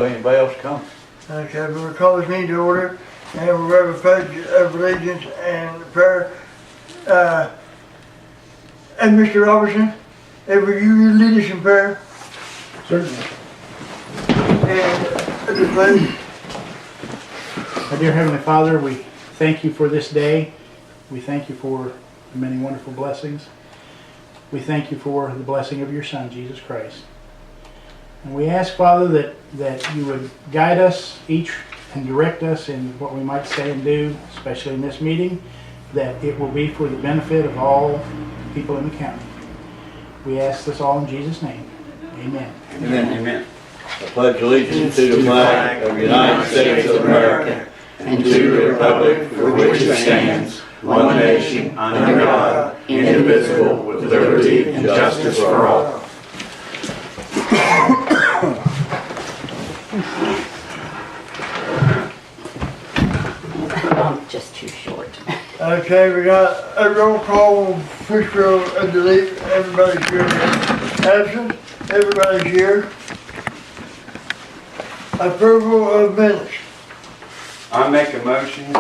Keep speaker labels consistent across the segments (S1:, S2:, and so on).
S1: anybody else come.
S2: Okay, we'll call this meeting to order, and we'll have a pledge of allegiance and prayer. And Mr. Robertson, will you lead us in prayer?
S3: Certainly.
S2: And the pledge.
S3: Our dear Heavenly Father, we thank you for this day. We thank you for the many wonderful blessings. We thank you for the blessing of your Son, Jesus Christ. And we ask, Father, that you would guide us each and direct us in what we might say and do, especially in this meeting, that it will be for the benefit of all people in the county. We ask this all in Jesus' name. Amen.
S1: Amen. Amen. I pledge allegiance to the flag of the United States of America and to the republic for which it stands, one nation, under God, indivisible, with liberty and justice for all.
S4: Just too short.
S2: Okay, we got a roll call, first row of delete, everybody's here. Absent, everybody's here. Approval of minutes.
S5: I make a motion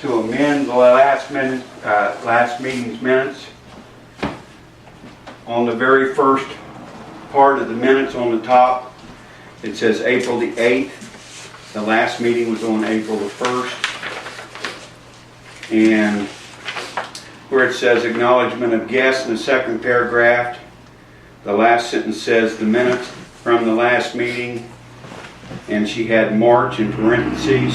S5: to amend the last meeting's minutes. On the very first part of the minutes on the top, it says April the 8th. The last meeting was on April the 1st. And where it says acknowledgement of guests in the second paragraph, the last sentence says the minutes from the last meeting, and she had March in parentheses,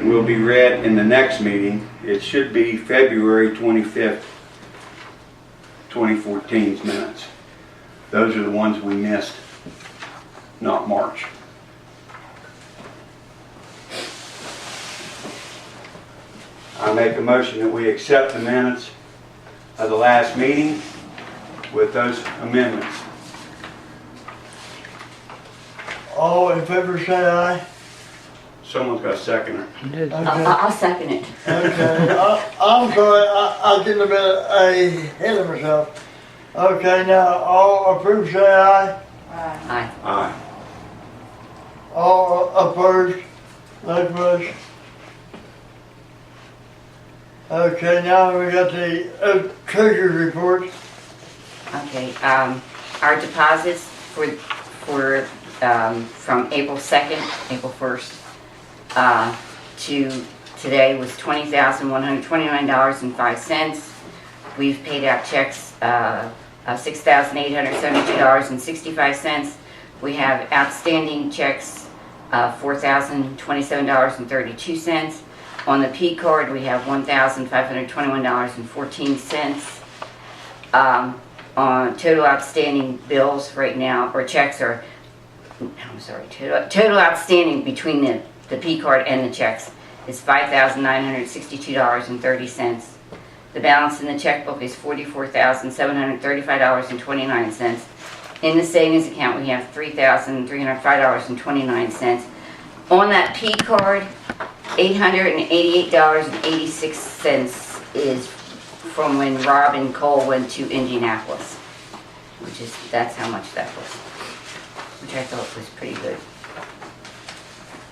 S5: will be read in the next meeting. It should be February 25th, 2014's minutes. Those are the ones we missed, not March. I make a motion that we accept the minutes of the last meeting with those amendments.
S2: All in favor say aye.
S5: Someone's got a seconder.
S2: Okay.
S4: I'll second it.
S2: Okay, I'm sorry, I did a bit ahead of myself. Okay, now all approved say aye.
S4: Aye.
S5: Aye.
S2: All opposed, likewise. Okay, now we got the treasurer's report.
S4: Okay, our deposits for from April 2nd, April 1st, to today was $20,129.05. We've paid out checks of $6,872.65. We have outstanding checks $4,027.32. On the P card, we have $1,521.14. On total outstanding bills right now, or checks are, total outstanding between the P card and the checks is $5,962.30. The balance in the checkbook is $44,735.29. In the savings account, we have $3,305.29. On that P card, $888.86 is from when Rob and Cole went to Indianapolis, that's how much that was, which I thought was pretty good.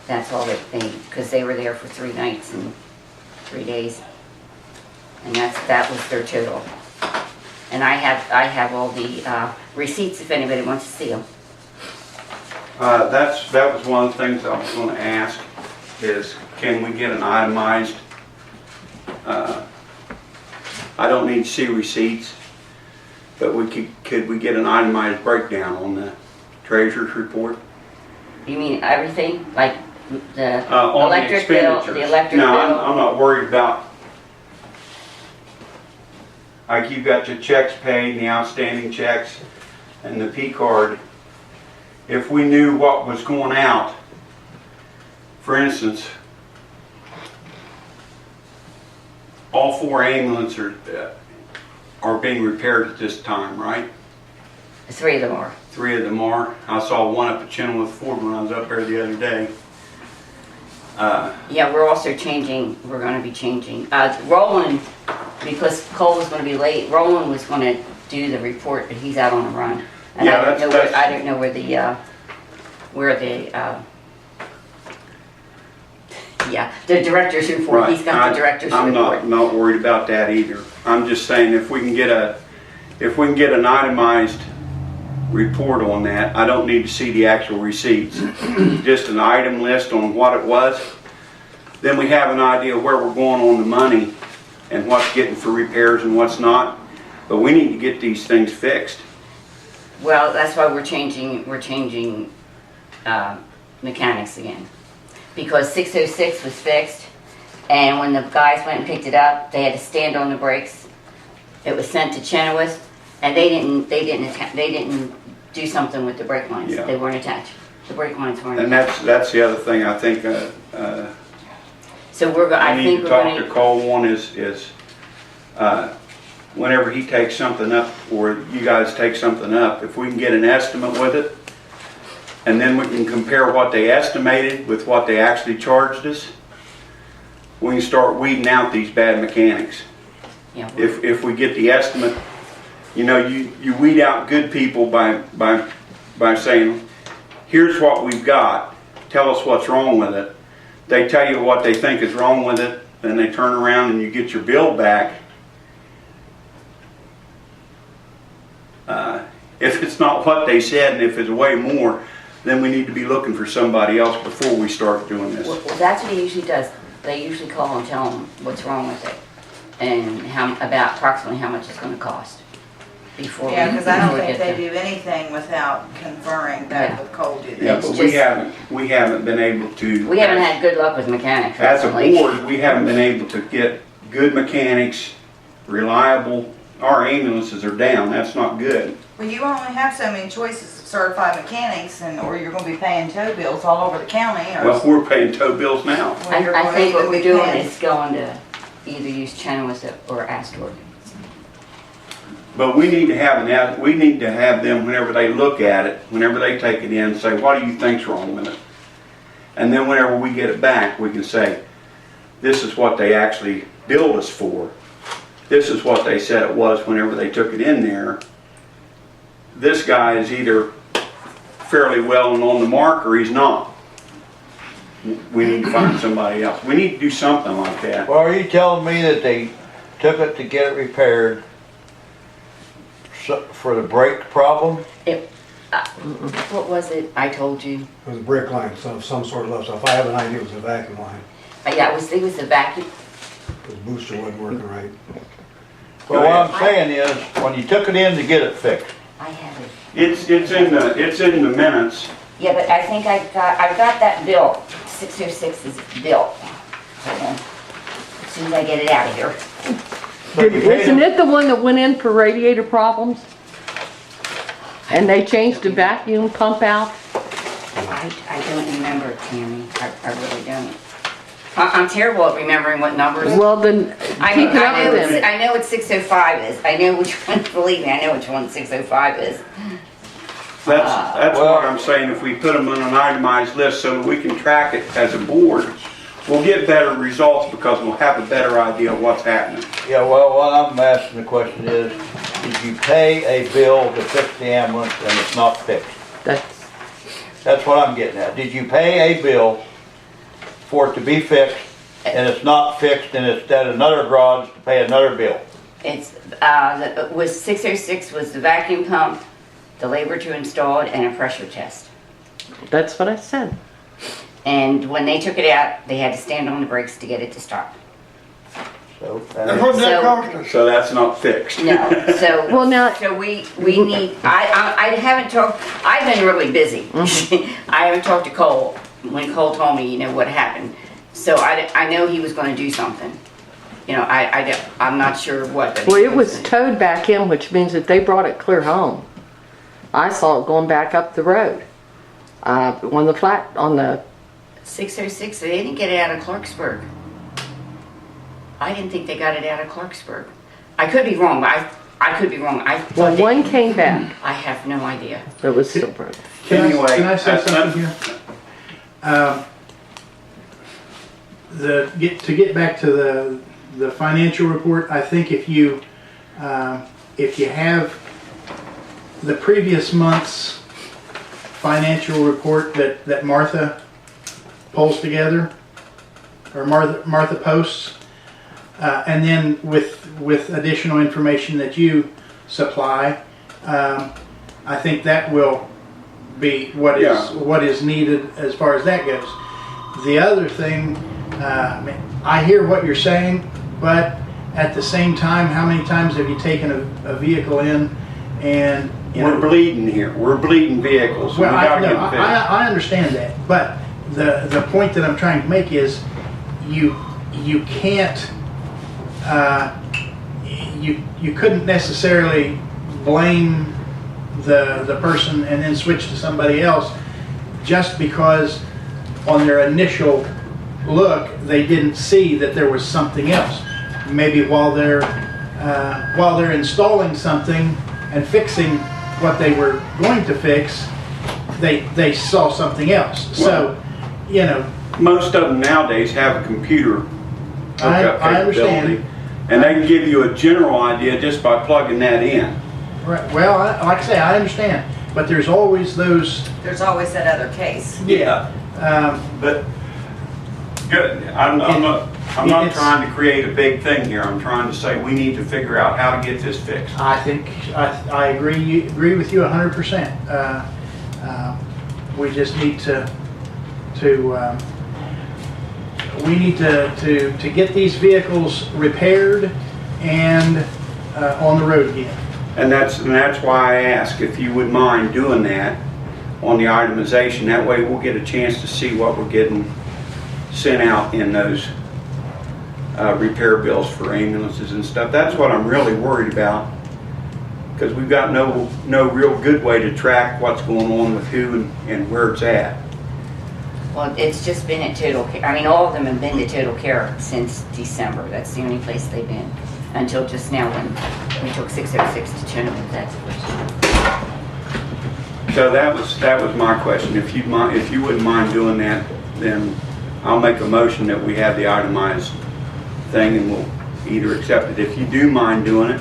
S4: That's all because they were there for 3 nights and 3 days, and that was their total. And I have all the receipts if anybody wants to see them.
S5: That was one of the things I was going to ask is, can we get an itemized, I don't need to see receipts, but could we get an itemized breakdown on the treasurer's report?
S4: You mean everything? Like the
S5: On
S4: electric bill, the electric
S5: no,
S4: bill?
S5: I'm not worried about, like you've got your checks paid, the outstanding checks, and the P card. If we knew what was going out, for instance, all 4 ambulances are being repaired at this time, right?
S4: 3 of them are.
S5: 3 of them are. I saw one up at Chenoweth Ford when I was up there the other day.
S4: Yeah, we're also changing, we're going to be changing. Roland, because Cole was going to be late, Roland was going to do the report, but he's out on a run. And
S5: Yeah,
S4: I don't know
S5: that's-
S4: I don't know the director's report,
S5: Right.
S4: he's got the director's
S5: I'm
S4: report.
S5: not worried about that either. I'm just saying if we can get an itemized report on that, I don't need to see the actual receipts. Just an item list on what it was. Then we have an idea where we're going on the money and what's getting for repairs and what's not. But we need to get these things fixed.
S4: Well, that's why we're changing mechanics again. Because 606 was fixed, and when the guys went and picked it up, they had to stand on the brakes. It was sent to Chenoweth, and they didn't do something with the brake lines.
S5: Yeah.
S4: They weren't attached. The brake lines weren't
S5: And
S4: attached.
S5: that's the other thing I think
S4: So I
S5: I need
S4: think
S5: to
S4: we're
S5: talk
S4: going
S5: to Cole on is whenever he takes something up, or you guys take something up, if we can get an estimate with it, and then we can compare what they estimated with what they actually charged us, we can start weeding out these bad mechanics.
S4: Yeah,
S5: If we get the estimate, you weed out good people by saying, here's what we've got, tell us what's wrong with it. They tell you what they think is wrong with it, then they turn around and you get your bill back. If it's not what they said and if it's way more, then we need to be looking for somebody else before we start doing this.
S4: well, that's what he usually does. They usually call and tell them what's wrong with it and about approximately how much it's going to cost before.
S6: Yeah, because I don't
S4: before we
S6: think
S4: get
S6: they
S4: there.
S6: do anything without conferring that
S4: Yeah.
S6: with Cole, do they?
S5: Yeah,
S4: It's
S5: but
S4: just-
S5: we haven't been able to.
S4: We haven't had good luck with mechanics.
S5: As a
S4: recently.
S5: board, we haven't been able to get good mechanics, reliable. Our ambulances are down, that's not good.
S6: Well, you only have so many choices of certified mechanics, or you're gonna be paying tow bills all over the county, or.
S5: Well, we're paying tow bills now.
S6: well, you're
S4: I
S6: gonna
S4: think what
S6: either
S4: we're
S6: be
S4: doing
S6: paying-
S4: is going to either use Chenoweth or Astor.
S5: But we need to have them, whenever they look at it, whenever they take it in, say, what do you think's wrong with it? And then whenever we get it back, we can say, this is what they actually billed us for. This is what they said it was whenever they took it in there. This guy is either fairly well and on the mark or he's not. We need to find somebody else. We need to do something like that.
S7: Well, are you telling me that they took it to get it repaired for the brake problem?
S4: What was it? I told you.
S8: It was a brake line, so some sort of left. So if I have an idea, it was a vacuum line.
S4: Yeah, it was the vacuum.
S8: The booster wasn't working right.
S7: Well, what I'm saying is, when you took it in to get it fixed,
S4: I have it.
S5: It's in the minutes.
S4: Yeah, but I think I got that bill. 606 is bill. Hold on. As soon as I get it out of here.
S7: but you paid
S9: Isn't
S7: them,
S9: it the one that went in for radiator problems? And they changed the vacuum pump out?
S4: I don't remember, Tammy. I really don't. I'm terrible at remembering what numbers.
S9: Well, then
S4: I
S9: keep it up
S4: know
S9: with them.
S4: I know what 605 is. I know which one, believe me, I know which one 605 is.
S5: That's
S7: Well-
S5: what I'm saying, if we put them on an itemized list so that we can track it as a board, we'll get better results because we'll have a better idea of what's happening.
S7: yeah, well, what I'm asking the question is, did you pay a bill to fix the ambulance and it's not fixed? That's what I'm getting at. Did you pay a bill for it to be fixed and it's not fixed and it's at another garage to pay another bill?
S4: It's, was 606 was the vacuum pump, the labor to install it, and a pressure test.
S9: That's what I said.
S4: And when they took it out, they had to stand on the brakes to get it to stop.
S7: So,
S2: And what that
S4: So-
S2: cost us?
S5: So that's not fixed.
S4: No, so.
S9: Well, now,
S4: So we need, I haven't talked, I've been really busy. I haven't talked to Cole, when Cole told me, what happened. So I know he was gonna do something. I'm not sure what. but he
S9: well, it was towed back in, which means that they brought it clear home. I saw it going back up the road. On the
S4: 606, they didn't get it out of Clarksburg. I didn't think they got it out of Clarksburg. I could be wrong, but I could be wrong. I thought
S9: well,
S4: they-
S9: one came back.
S4: I have no idea.
S9: It was still broken.
S5: Anyway,
S3: Can I say
S5: that's
S3: something here? To get back to the financial report, I think if you have the previous month's financial report that Martha pulls together, or Martha posts, and then with additional information that you supply, I think that will be what is needed as far as that goes. The other thing, I hear what you're saying, but at the same time, how many times have you taken a vehicle in and
S5: We're bleeding here. We're bleeding vehicles.
S3: Well,
S5: We gotta get them fixed.
S3: I understand that, but the point that I'm trying to make is you can't you couldn't necessarily blame the person and then switch to somebody else just because on their initial look they didn't see that there was something else. Maybe while they're installing something and fixing what they were going to fix, they saw something else. So, you know,
S5: Most of them nowadays have a computer hookup
S3: I
S5: capability.
S3: understand.
S5: And they can give you a general idea just by plugging that in.
S3: Right. Well, like I say, I understand, but there's always those.
S6: There's always that other case.
S5: Yeah. But good. I'm not
S3: it's-
S5: trying to create a big thing here. I'm trying to say we need to figure out how to get this fixed.
S3: I think I agree with you 100%. We just need to get these vehicles repaired and on the road again.
S5: And that's why I ask if you would mind doing that on the itemization. That way we'll get a chance to see what we're getting sent out in those repair bills for ambulances and stuff. That's what I'm really worried about, because we've got no real good way to track what's going on with who and where it's at.
S4: Well, it's just been at Total Care. I mean, all of them have been to Total Care since December. That's the only place they've been. Until just now when we took 606 to Chenoweth. That's the first time.
S5: So that was my question. If you wouldn't mind doing that, then I'll make a motion that we have the itemized thing and we'll either accept it. If you do mind doing it,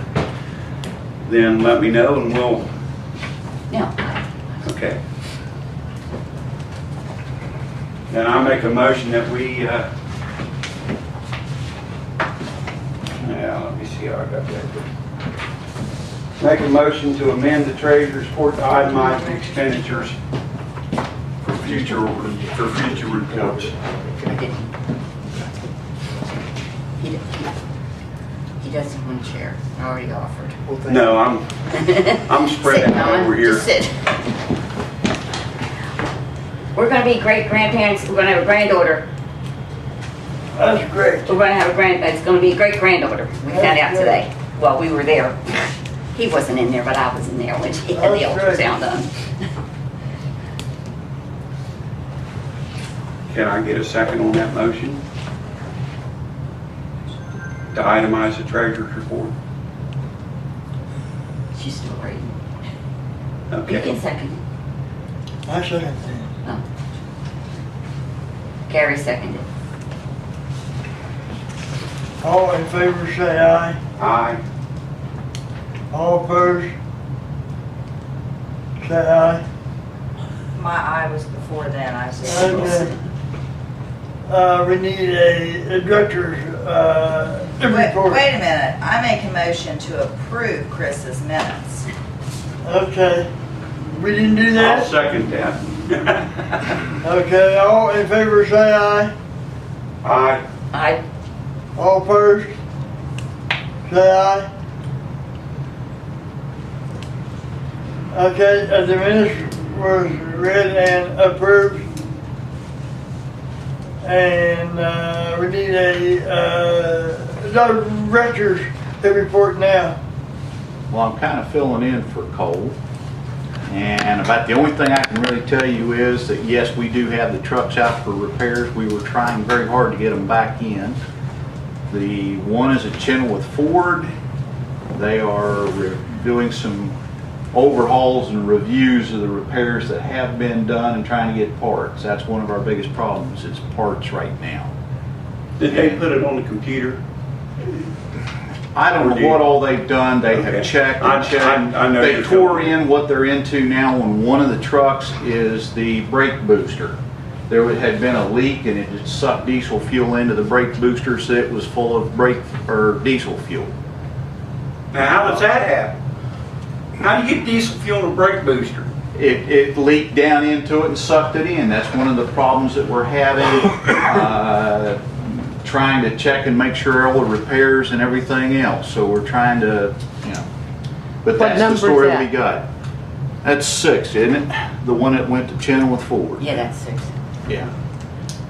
S5: then let me know and we'll,
S4: No.
S5: okay. Then I make a motion that we, let me see how I got that. Make a motion to amend the treasurer's report to itemize the expenditures for future reports.
S4: I didn't. He doesn't want a chair. I already offered.
S5: No, I'm spreading
S4: Sit,
S5: out
S4: Mama.
S5: over here.
S4: Just sit. We're gonna be great grandparents. We're gonna have a granddaughter.
S2: That's great.
S4: We're gonna have it's gonna be a great granddaughter. We found out today. Well, we were there. He wasn't in there, but I was in there when she had the
S2: That's great.
S4: ultrasound done.
S5: Can I get a second on that motion? To itemize the treasurer's report?
S4: She's still reading. You
S5: Okay.
S4: can second it.
S2: I second that.
S4: Oh. Gary seconded.
S2: All in favor say aye.
S5: Aye.
S2: All opposed? Say aye.
S6: My eye was before then, I said.
S2: Okay. We need a director's,
S6: Wait
S2: report.
S6: a minute, I make a motion to approve Chris's minutes.
S2: Okay. We didn't do
S5: I'll
S2: that?
S5: second that.
S2: Okay, all in favor say aye.
S5: Aye.
S4: I
S2: All opposed? Say aye. Okay, the minutes was read and approved. And we need a director's report now.
S10: Well, I'm kind of filling in for Cole. And about the only thing I can really tell you is that yes, we do have the trucks out for repairs. We were trying very hard to get them back in. The one is at Chenoweth Ford. They are doing some overhauls and reviews of the repairs that have been done and trying to get parts. That's one of our biggest problems. It's parts right now.
S5: Did they put it on the computer?
S10: I don't know what all they've done. They have checked and checked.
S5: I know
S10: They
S5: you're
S10: tore
S5: telling me.
S10: in what they're into now on one of the trucks is the brake booster. There had been a leak and it had sucked diesel fuel into the brake booster, so it was full of brake or diesel fuel.
S5: Now, how does that happen? How do you get diesel fuel in a brake booster?
S10: It leaked down into it and sucked it in. That's one of the problems that we're having. Trying to check and make sure all the repairs and everything else. So we're trying to, but that's the story we got. That's 6, isn't it? The one that went to Chenoweth Ford.
S4: Yeah, that's 6.
S10: Yeah.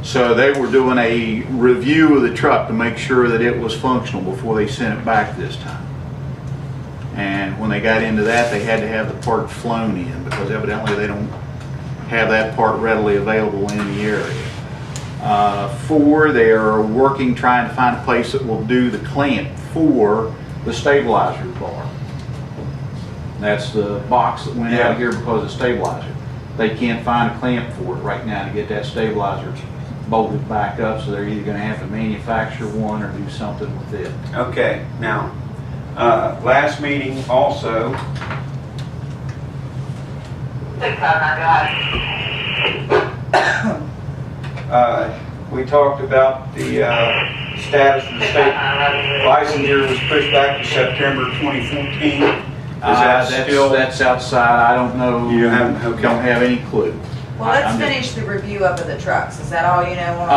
S10: So they were doing a review of the truck to make sure that it was functional before they sent it back this time. And when they got into that, they had to have the part flown in because evidently they don't have that part readily available in the area. 4, they are working, trying to find a place that will do the clamp for the stabilizer bar. That's the box that went out here because of stabilizer. They can't find a clamp for it right now to get that stabilizer bolted back up, so they're either going to have to manufacture one or do something with it.
S5: Okay, now, last meeting also. We talked about the status of the state licensure was pushed back to September 2014. Is that still?
S10: That's outside. I don't know.
S5: You don't
S10: have any clue.
S6: Well, let's finish the review up of the trucks. Is that all you know on the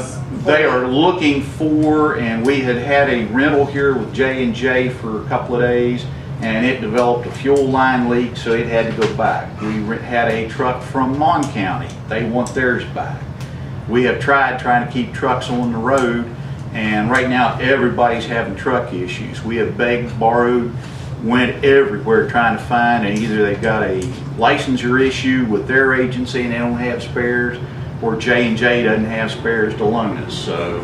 S6: trucks?
S10: They are looking for, and we had a rental here with J&J for a couple of days, and it developed a fuel line leak, so it had to go back. We had a truck from Mon County. They want theirs back. We have trying to keep trucks on the road, and right now everybody's having truck issues. We have begged, borrowed, went everywhere trying to find, and either they've got a licensure issue with their agency and they don't have spares, or J&J doesn't have spares to loan us. So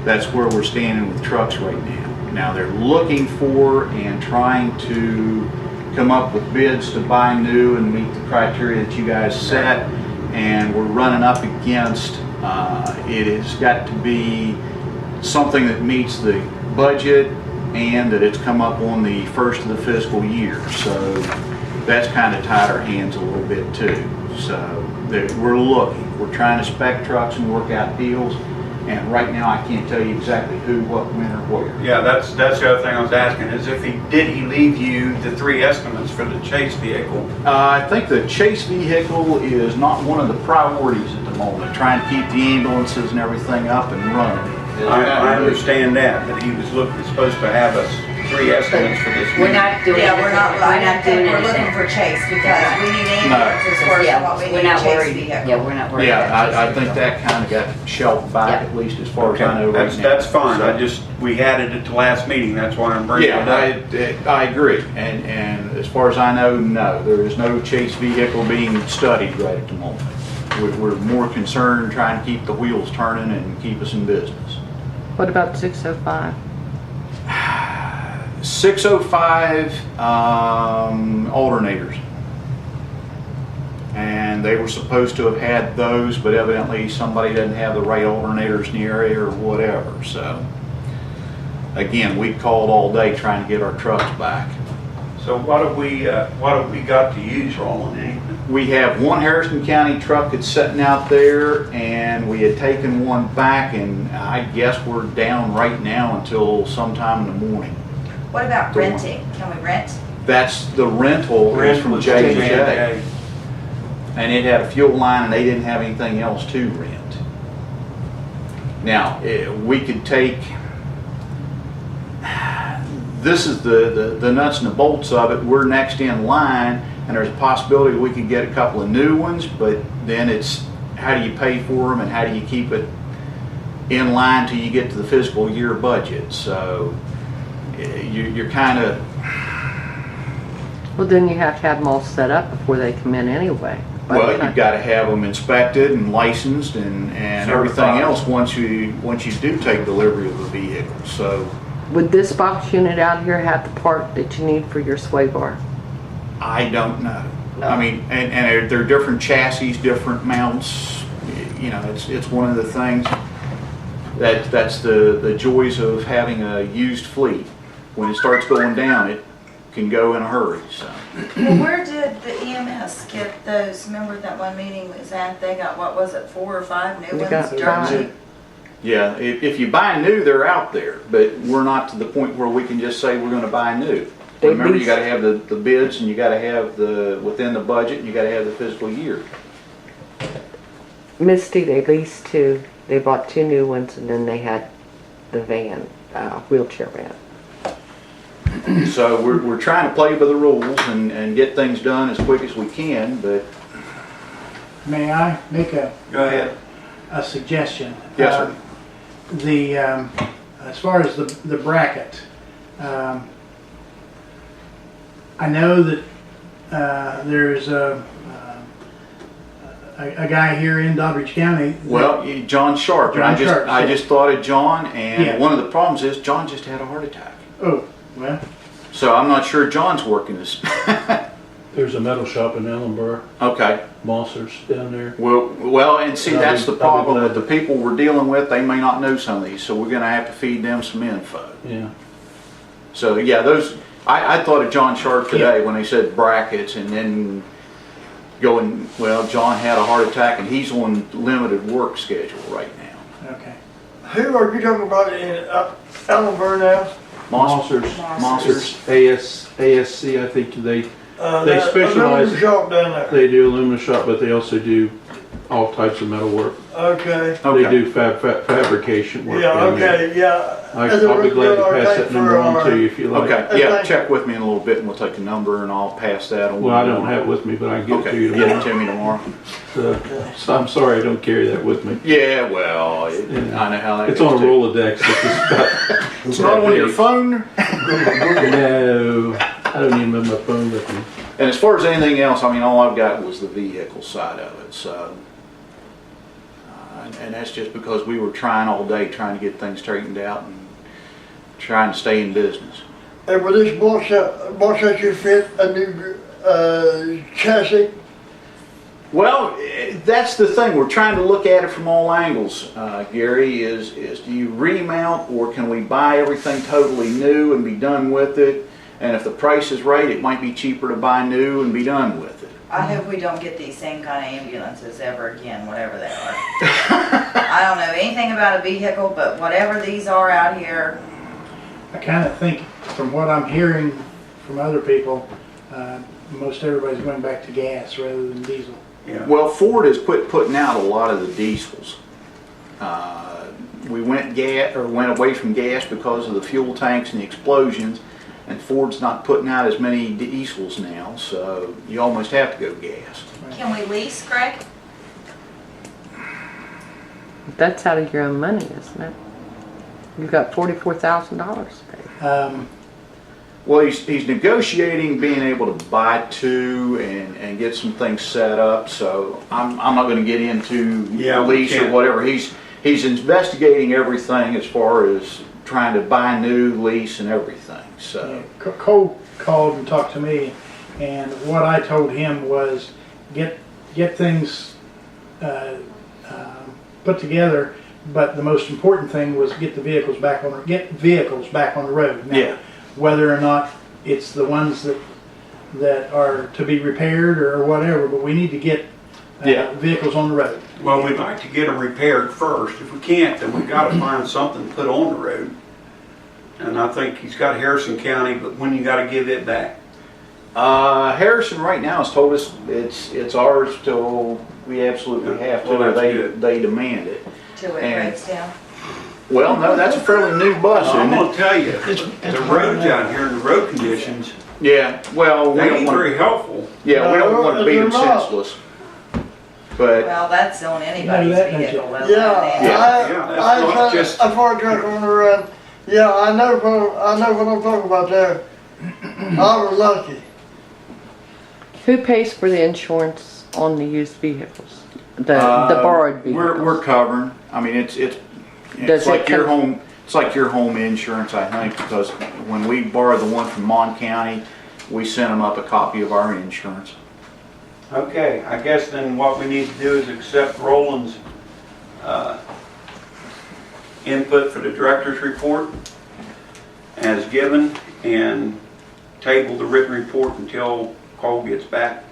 S10: that's where we're standing with trucks right now. Now they're looking for and trying to come up with bids to buy new and meet the criteria that you guys set, and we're running up against, it has got to be something that meets the budget and that it's come up on the first of the fiscal year. So that's kind of tied our hands a little bit too. So we're looking, we're trying to spec trucks and work out deals. And right now I can't tell you exactly who, what, when, or where.
S5: Yeah, that's the other thing I was asking, is did he leave you the 3 estimates for the chase vehicle?
S10: I think the chase vehicle is not one of the priorities at the moment, trying to keep the ambulances and everything up and running.
S5: I understand that, but he was supposed to have us 3 estimates for this.
S4: We're not doing
S6: Yeah,
S4: anything.
S6: we're not
S4: doing
S6: we're looking
S4: anything.
S6: for Chase because we need ambulances
S4: Yeah,
S6: worse than what we
S4: we're
S6: need
S4: not
S6: Chase
S4: worried.
S6: vehicle.
S4: Yeah, we're not worried.
S10: Yeah,
S4: about
S10: I
S4: chase
S10: think
S4: vehicle.
S10: that kind of got shelved back,
S4: Yeah.
S10: at least as far as I know right now.
S5: That's fine,
S10: So,
S5: we added it to last meeting, that's why I'm bringing it up.
S10: yeah, I agree. And as far as I know, no, there is no chase vehicle being studied right at the moment. We're more concerned trying to keep the wheels turning and keep us in business.
S9: What about 605?
S10: 605 alternators. And they were supposed to have had those, but evidently somebody doesn't have the right alternators in the area or whatever. So again, we called all day trying to get our trucks back.
S5: So what have we got to use, Roland?
S10: We have one Harrison County truck that's sitting out there, and we had taken one back, and I guess we're down right now until sometime in the morning.
S6: What about renting? Can we rent?
S10: That's the rental is from J&J. And it had a fuel line and they didn't have anything else to rent. Now, we could take, this is the nuts and the bolts of it. We're next in line and there's a possibility we could get a couple of new ones, but then it's how do you pay for them and how do you keep it in line till you get to the fiscal year budget. So you're kind of...
S9: Well, then you have to have them all set up before they come in anyway.
S10: Well, you've got to have them inspected and licensed and everything else once you do take delivery of the vehicle. So,
S9: would this box unit out here have the part that you need for your sway bar?
S10: I don't know. I mean, and they're different chassis, different mounts. You know, it's one of the things. That's the joys of having a used fleet. When it starts going down, it can go in a hurry, so.
S6: Well, where did the EMS get those? Remember that one meeting was at, they got, what was it, 4 or 5 new
S9: They
S6: ones?
S9: got
S6: Dirt
S9: 5.
S6: cheap.
S10: Yeah, if you buy new, they're out there, but we're not to the point where we can just say we're gonna buy new.
S9: They
S10: Remember, you
S9: lease-
S10: gotta have the bids, and you gotta have within the budget, and you gotta have the fiscal year.
S9: Misty, they leased 2. They bought 2 new ones, and then they had the van, wheelchair van.
S10: So we're trying to play by the rules and get things done as quick as we can, but.
S3: May I make
S5: Go ahead.
S3: a suggestion?
S10: Yes, sir.
S3: As far as the bracket, I know that there's a guy here in Doddridge County.
S10: Well, John Sharp, and
S3: John Sharp,
S10: I
S3: yeah.
S10: just thought of John, and
S3: Yeah.
S10: one of the problems is John just had a heart attack.
S3: Oh, well,
S10: So I'm not sure John's working this.
S11: There's a metal shop in Ellenborough,
S10: Okay.
S11: Mossers down there.
S10: Well, and see,
S11: I'll
S10: that's
S11: be-
S10: the
S11: I'll be
S10: problem
S11: glad
S10: with the
S11: to-
S10: people we're dealing with. They may not know some of these, so we're gonna have to feed them some info.
S11: Yeah.
S10: So, yeah, I thought of John Sharp today when they said brackets, and then going, well, John had a heart attack, and he's on limited work schedule right now.
S3: okay.
S2: Who are you talking about in Ellenborough now?
S10: Monsters.
S11: Monsters. ASC, I think they
S2: That
S11: specialize-
S2: aluminum shop down there.
S11: They do aluminum shop, but they also do all types of metal work.
S2: Okay.
S11: They
S10: Okay.
S11: do fabrication work
S2: Yeah,
S11: down there.
S2: okay, yeah.
S11: I'll be glad to pass that number on to you if you like.
S10: Okay, yeah,
S2: Okay.
S10: check with me in a little bit, and we'll take a number, and I'll pass that on.
S11: Well, I don't have it with me, but I can give it to
S10: Okay,
S11: you
S10: get it
S11: tomorrow.
S10: to me tomorrow.
S11: So I'm sorry I don't carry that with me.
S10: Yeah, well, I know how that
S11: It's
S10: goes
S11: on a
S10: too.
S11: Rolodex. It's just about,
S10: It's not on your phone?
S11: no, I don't even have my phone with me.
S10: And as far as anything else, I mean, all I've got was the vehicle side of it, so. And that's just because we were trying all day, trying to get things straightened out and trying to stay in business.
S2: And with this box that you fit a new chassis?
S10: Well, that's the thing. We're trying to look at it from all angles, Gary, is do you remount, or can we buy everything totally new and be done with it? And if the price is right, it might be cheaper to buy new and be done with it.
S6: I hope we don't get these same kind of ambulances ever again, whatever they are. I don't know anything about a vehicle, but whatever these are out here,
S3: I kind of think, from what I'm hearing from other people, most everybody's going back to gas rather than diesel.
S5: Yeah.
S10: Well, Ford has quit putting out a lot of the diesels. We went away from gas because of the fuel tanks and the explosions, and Ford's not putting out as many diesels now, so you almost have to go gas.
S6: can we lease, Greg?
S9: That's out of your own money, isn't it? You've got $44,000 to pay.
S10: Well, he's negotiating being able to buy 2 and get some things set up, so I'm not going to get into
S5: Yeah, we
S10: lease or
S5: can't.
S10: whatever. He's investigating everything as far as trying to buy new, lease, and everything, so.
S3: Yeah, Cole called and talked to me, and what I told him was get things put together, but the most important thing was get vehicles back on the road. Now,
S10: Yeah.
S3: whether or not it's the ones that are to be repaired or whatever, but we need to get
S10: Yeah.
S3: vehicles on the road.
S5: Well, we'd like to get them repaired first. If we can't, then we've got to find something to put on the road. And I think he's got Harrison County, but when you got to give it back?
S10: Harrison right now has told us it's ours till we absolutely have to,
S5: Well,
S10: or
S5: that's good.
S10: they demand it.
S6: Till it
S10: And-
S6: breaks down.
S10: Well, no, that's a fairly new bus,
S5: I'm
S10: isn't
S5: going
S10: it?
S5: to tell you, the roads out here and the road conditions,
S10: Yeah, well, we
S5: they
S10: don't
S5: ain't
S10: want,
S5: very helpful.
S10: yeah, we don't want to beat them
S2: they're not.
S10: senseless. But,
S6: Well, that's on anybody's
S3: that, don't
S6: vehicle,
S3: you?
S6: let
S2: Yeah,
S6: alone theirs.
S5: Yeah, that's
S2: I
S5: not
S2: tried
S5: just-
S2: a fire truck on the run. Yeah, I know what I'm talking about there. I was lucky.
S9: Who pays for the insurance on the used vehicles? The
S10: uh,
S9: borrowed vehicles?
S10: we're covering. I mean, it's
S9: Does it
S10: like your
S9: come-
S10: home. It's like your home insurance, I think, because when we borrowed the one from Mon County, we sent them up a copy of our insurance.
S5: Okay, I guess then what we need to do is accept Roland's input for the director's report as given and table the written report until Cole gets back.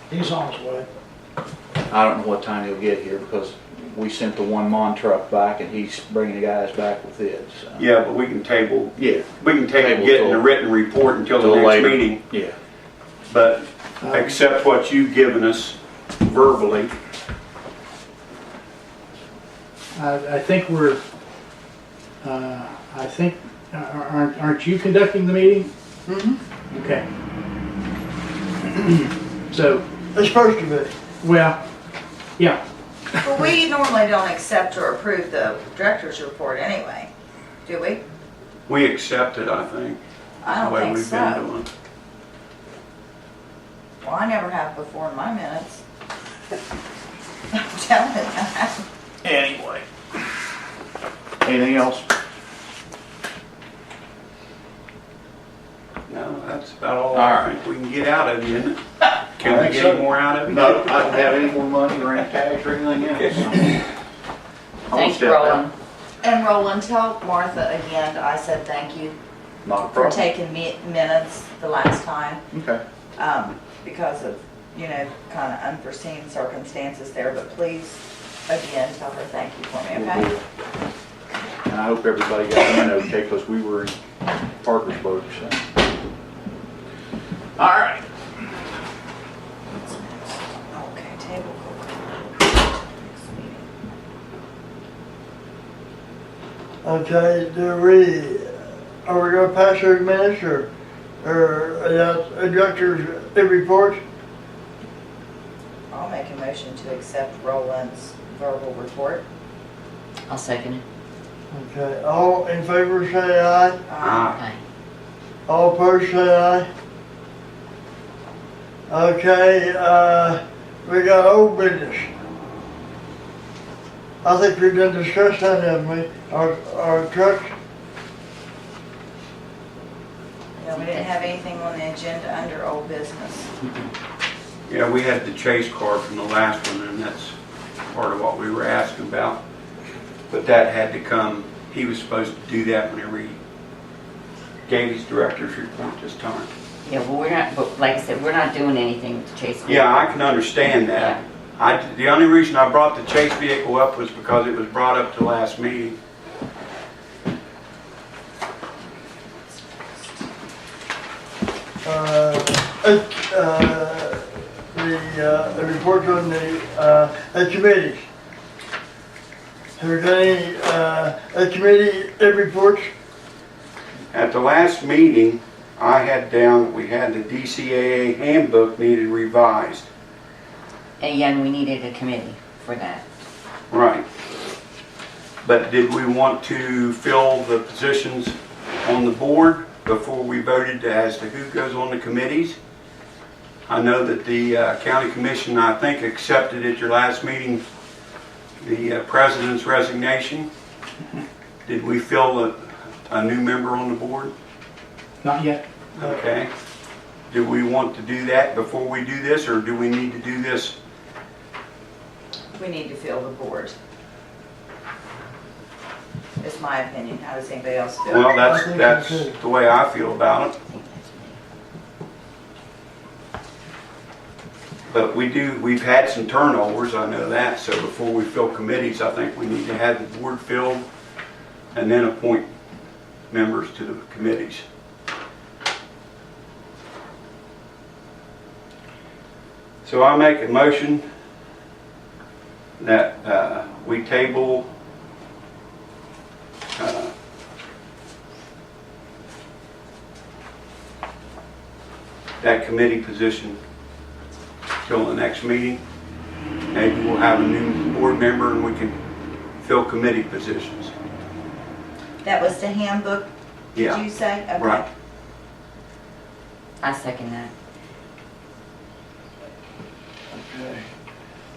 S2: He's on his way.
S10: I don't know what time he'll get here because we sent the one Mon truck back and he's bringing the guys back with it, so.
S5: Yeah, but we can table
S10: Yeah.
S5: getting
S10: till-
S5: the written report until the
S10: till
S5: next
S10: later.
S5: meeting.
S10: Yeah.
S5: But accept what you've given us verbally.
S3: I think we're, aren't you conducting the meeting?
S2: Mm-hmm.
S3: Okay. So,
S2: It's supposed to be.
S3: well, yeah,
S6: Well, we normally don't accept or approve the director's report anyway, do we?
S5: We accept it, I think.
S6: I
S5: the way
S6: don't think
S5: we've been
S6: so.
S5: doing.
S6: Well, I never have before in my minutes. I'm telling you that.
S10: Anyway. Anything else?
S5: No, that's about all
S10: All
S5: I
S10: right.
S5: think we can get out of you, isn't it? Can
S10: I
S5: we
S10: think
S5: get
S10: so.
S5: any more out of you?
S10: No, I don't have any more money or any cash or anything else. so. I'll
S4: Thanks,
S10: step out.
S4: Roland.
S6: And Roland, tell Martha again, that I said thank you
S10: Not a
S6: for
S10: problem.
S6: taking minutes the last time,
S10: Okay.
S6: because of, kind of unforeseen circumstances there, but please, again, tell her thank you for me, okay?
S10: And I hope everybody got in okay, because we were in Parkersburg, so. All right.
S6: Okay, table.
S2: Okay, are we gonna pass those minutes or director's reports?
S6: I'll make a motion to accept Roland's verbal report.
S4: I'll second it.
S2: Okay, all in favor say aye.
S5: Ah,
S2: All opposed say aye. Okay, we got old business. I think we've done discussed that, haven't we? Our trucks.
S6: We didn't have anything on the agenda under old business.
S5: yeah, we had the chase car from the last one, and that's part of what we were asking about. But that had to come, he was supposed to do that whenever he gave his director's report this time.
S4: Yeah, well, we're not, but like I said, we're not doing anything with the Chase.
S5: Yeah, I can understand that. The only reason I brought the chase vehicle up was because it was brought up to last meeting.
S2: The reports on the committees. Have we got any committee reports?
S5: At the last meeting, I had down that we had the DCAA handbook needed revised.
S4: And yeah, and we needed a committee for that.
S5: Right. But did we want to fill the positions on the board before we voted as to who goes on the committees? I know that the county commission, I think, accepted at your last meeting the president's resignation. Did we fill a new member on the board?
S3: not yet.
S5: Okay. Do we want to do that before we do this, or do we need to do this?
S6: We need to fill the board. It's my opinion. How does anybody else feel?
S5: Well,
S2: I think
S5: that's
S2: so, too.
S5: the way I feel about it. But we've had some turnovers, I know that, so before we fill committees, I think we need to have the board filled and then appoint members to the committees. So I make a motion that we table that committee position till the next meeting. Maybe we'll have a new board member and we can fill committee positions.
S6: That was the handbook, did
S5: Yeah,
S6: you say? Okay.
S5: right.
S4: I second that.
S2: Okay.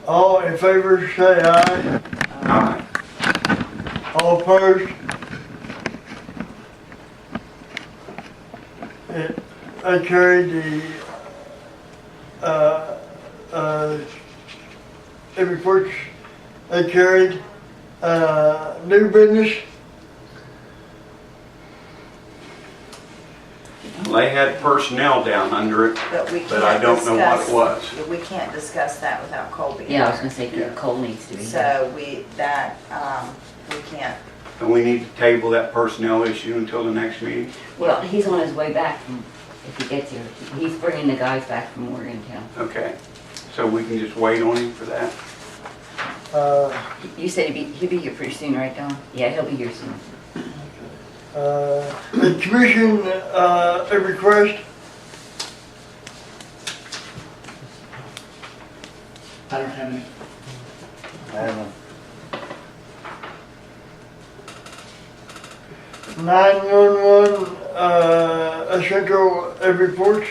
S2: All in favor say aye.
S5: Aye.
S2: All opposed? I carried the reports, I carried. New business,
S5: They had personnel down under it,
S6: But we can't
S5: but I don't know what it was.
S6: We can't discuss that without Cole being
S4: Yeah, I was
S6: there.
S4: gonna say, Cole needs to be here.
S6: So we can't,
S5: And we need to table that personnel issue until the next meeting.
S4: Well, he's on his way back from, if he gets here. He's bringing the guys back from Morgantown.
S5: Okay. So we can just wait on him for that?
S4: You said he'll be here pretty soon, right, Don? Yeah, he'll be here soon.
S2: the commission, a request,
S3: I don't have any.
S7: I haven't.
S2: 911, essential reports.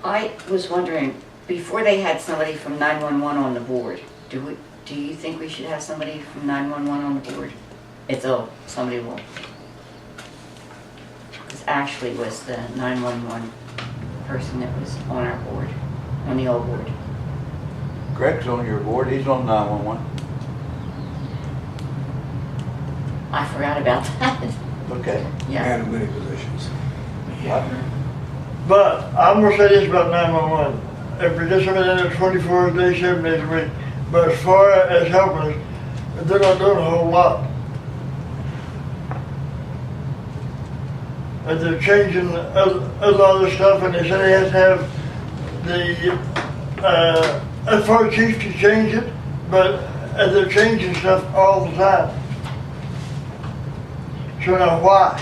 S4: I was wondering, before they had somebody from 911 on the board, do you think we should have somebody from 911 on the board? Somebody will. Because Ashley was the 911 person that was on our board, on the old board.
S7: Greg's on your board, he's on 911.
S4: I forgot about that.
S7: Okay.
S4: Yeah.
S8: And in many positions.
S2: But I'm gonna say this about 911. If we get somebody in there 24 days, 7 days a week, but as far as helping us, they're not doing a whole lot. And they're changing a lot of stuff, and they say they have to have the fire chief to change it, but they're changing stuff all the time. So now why?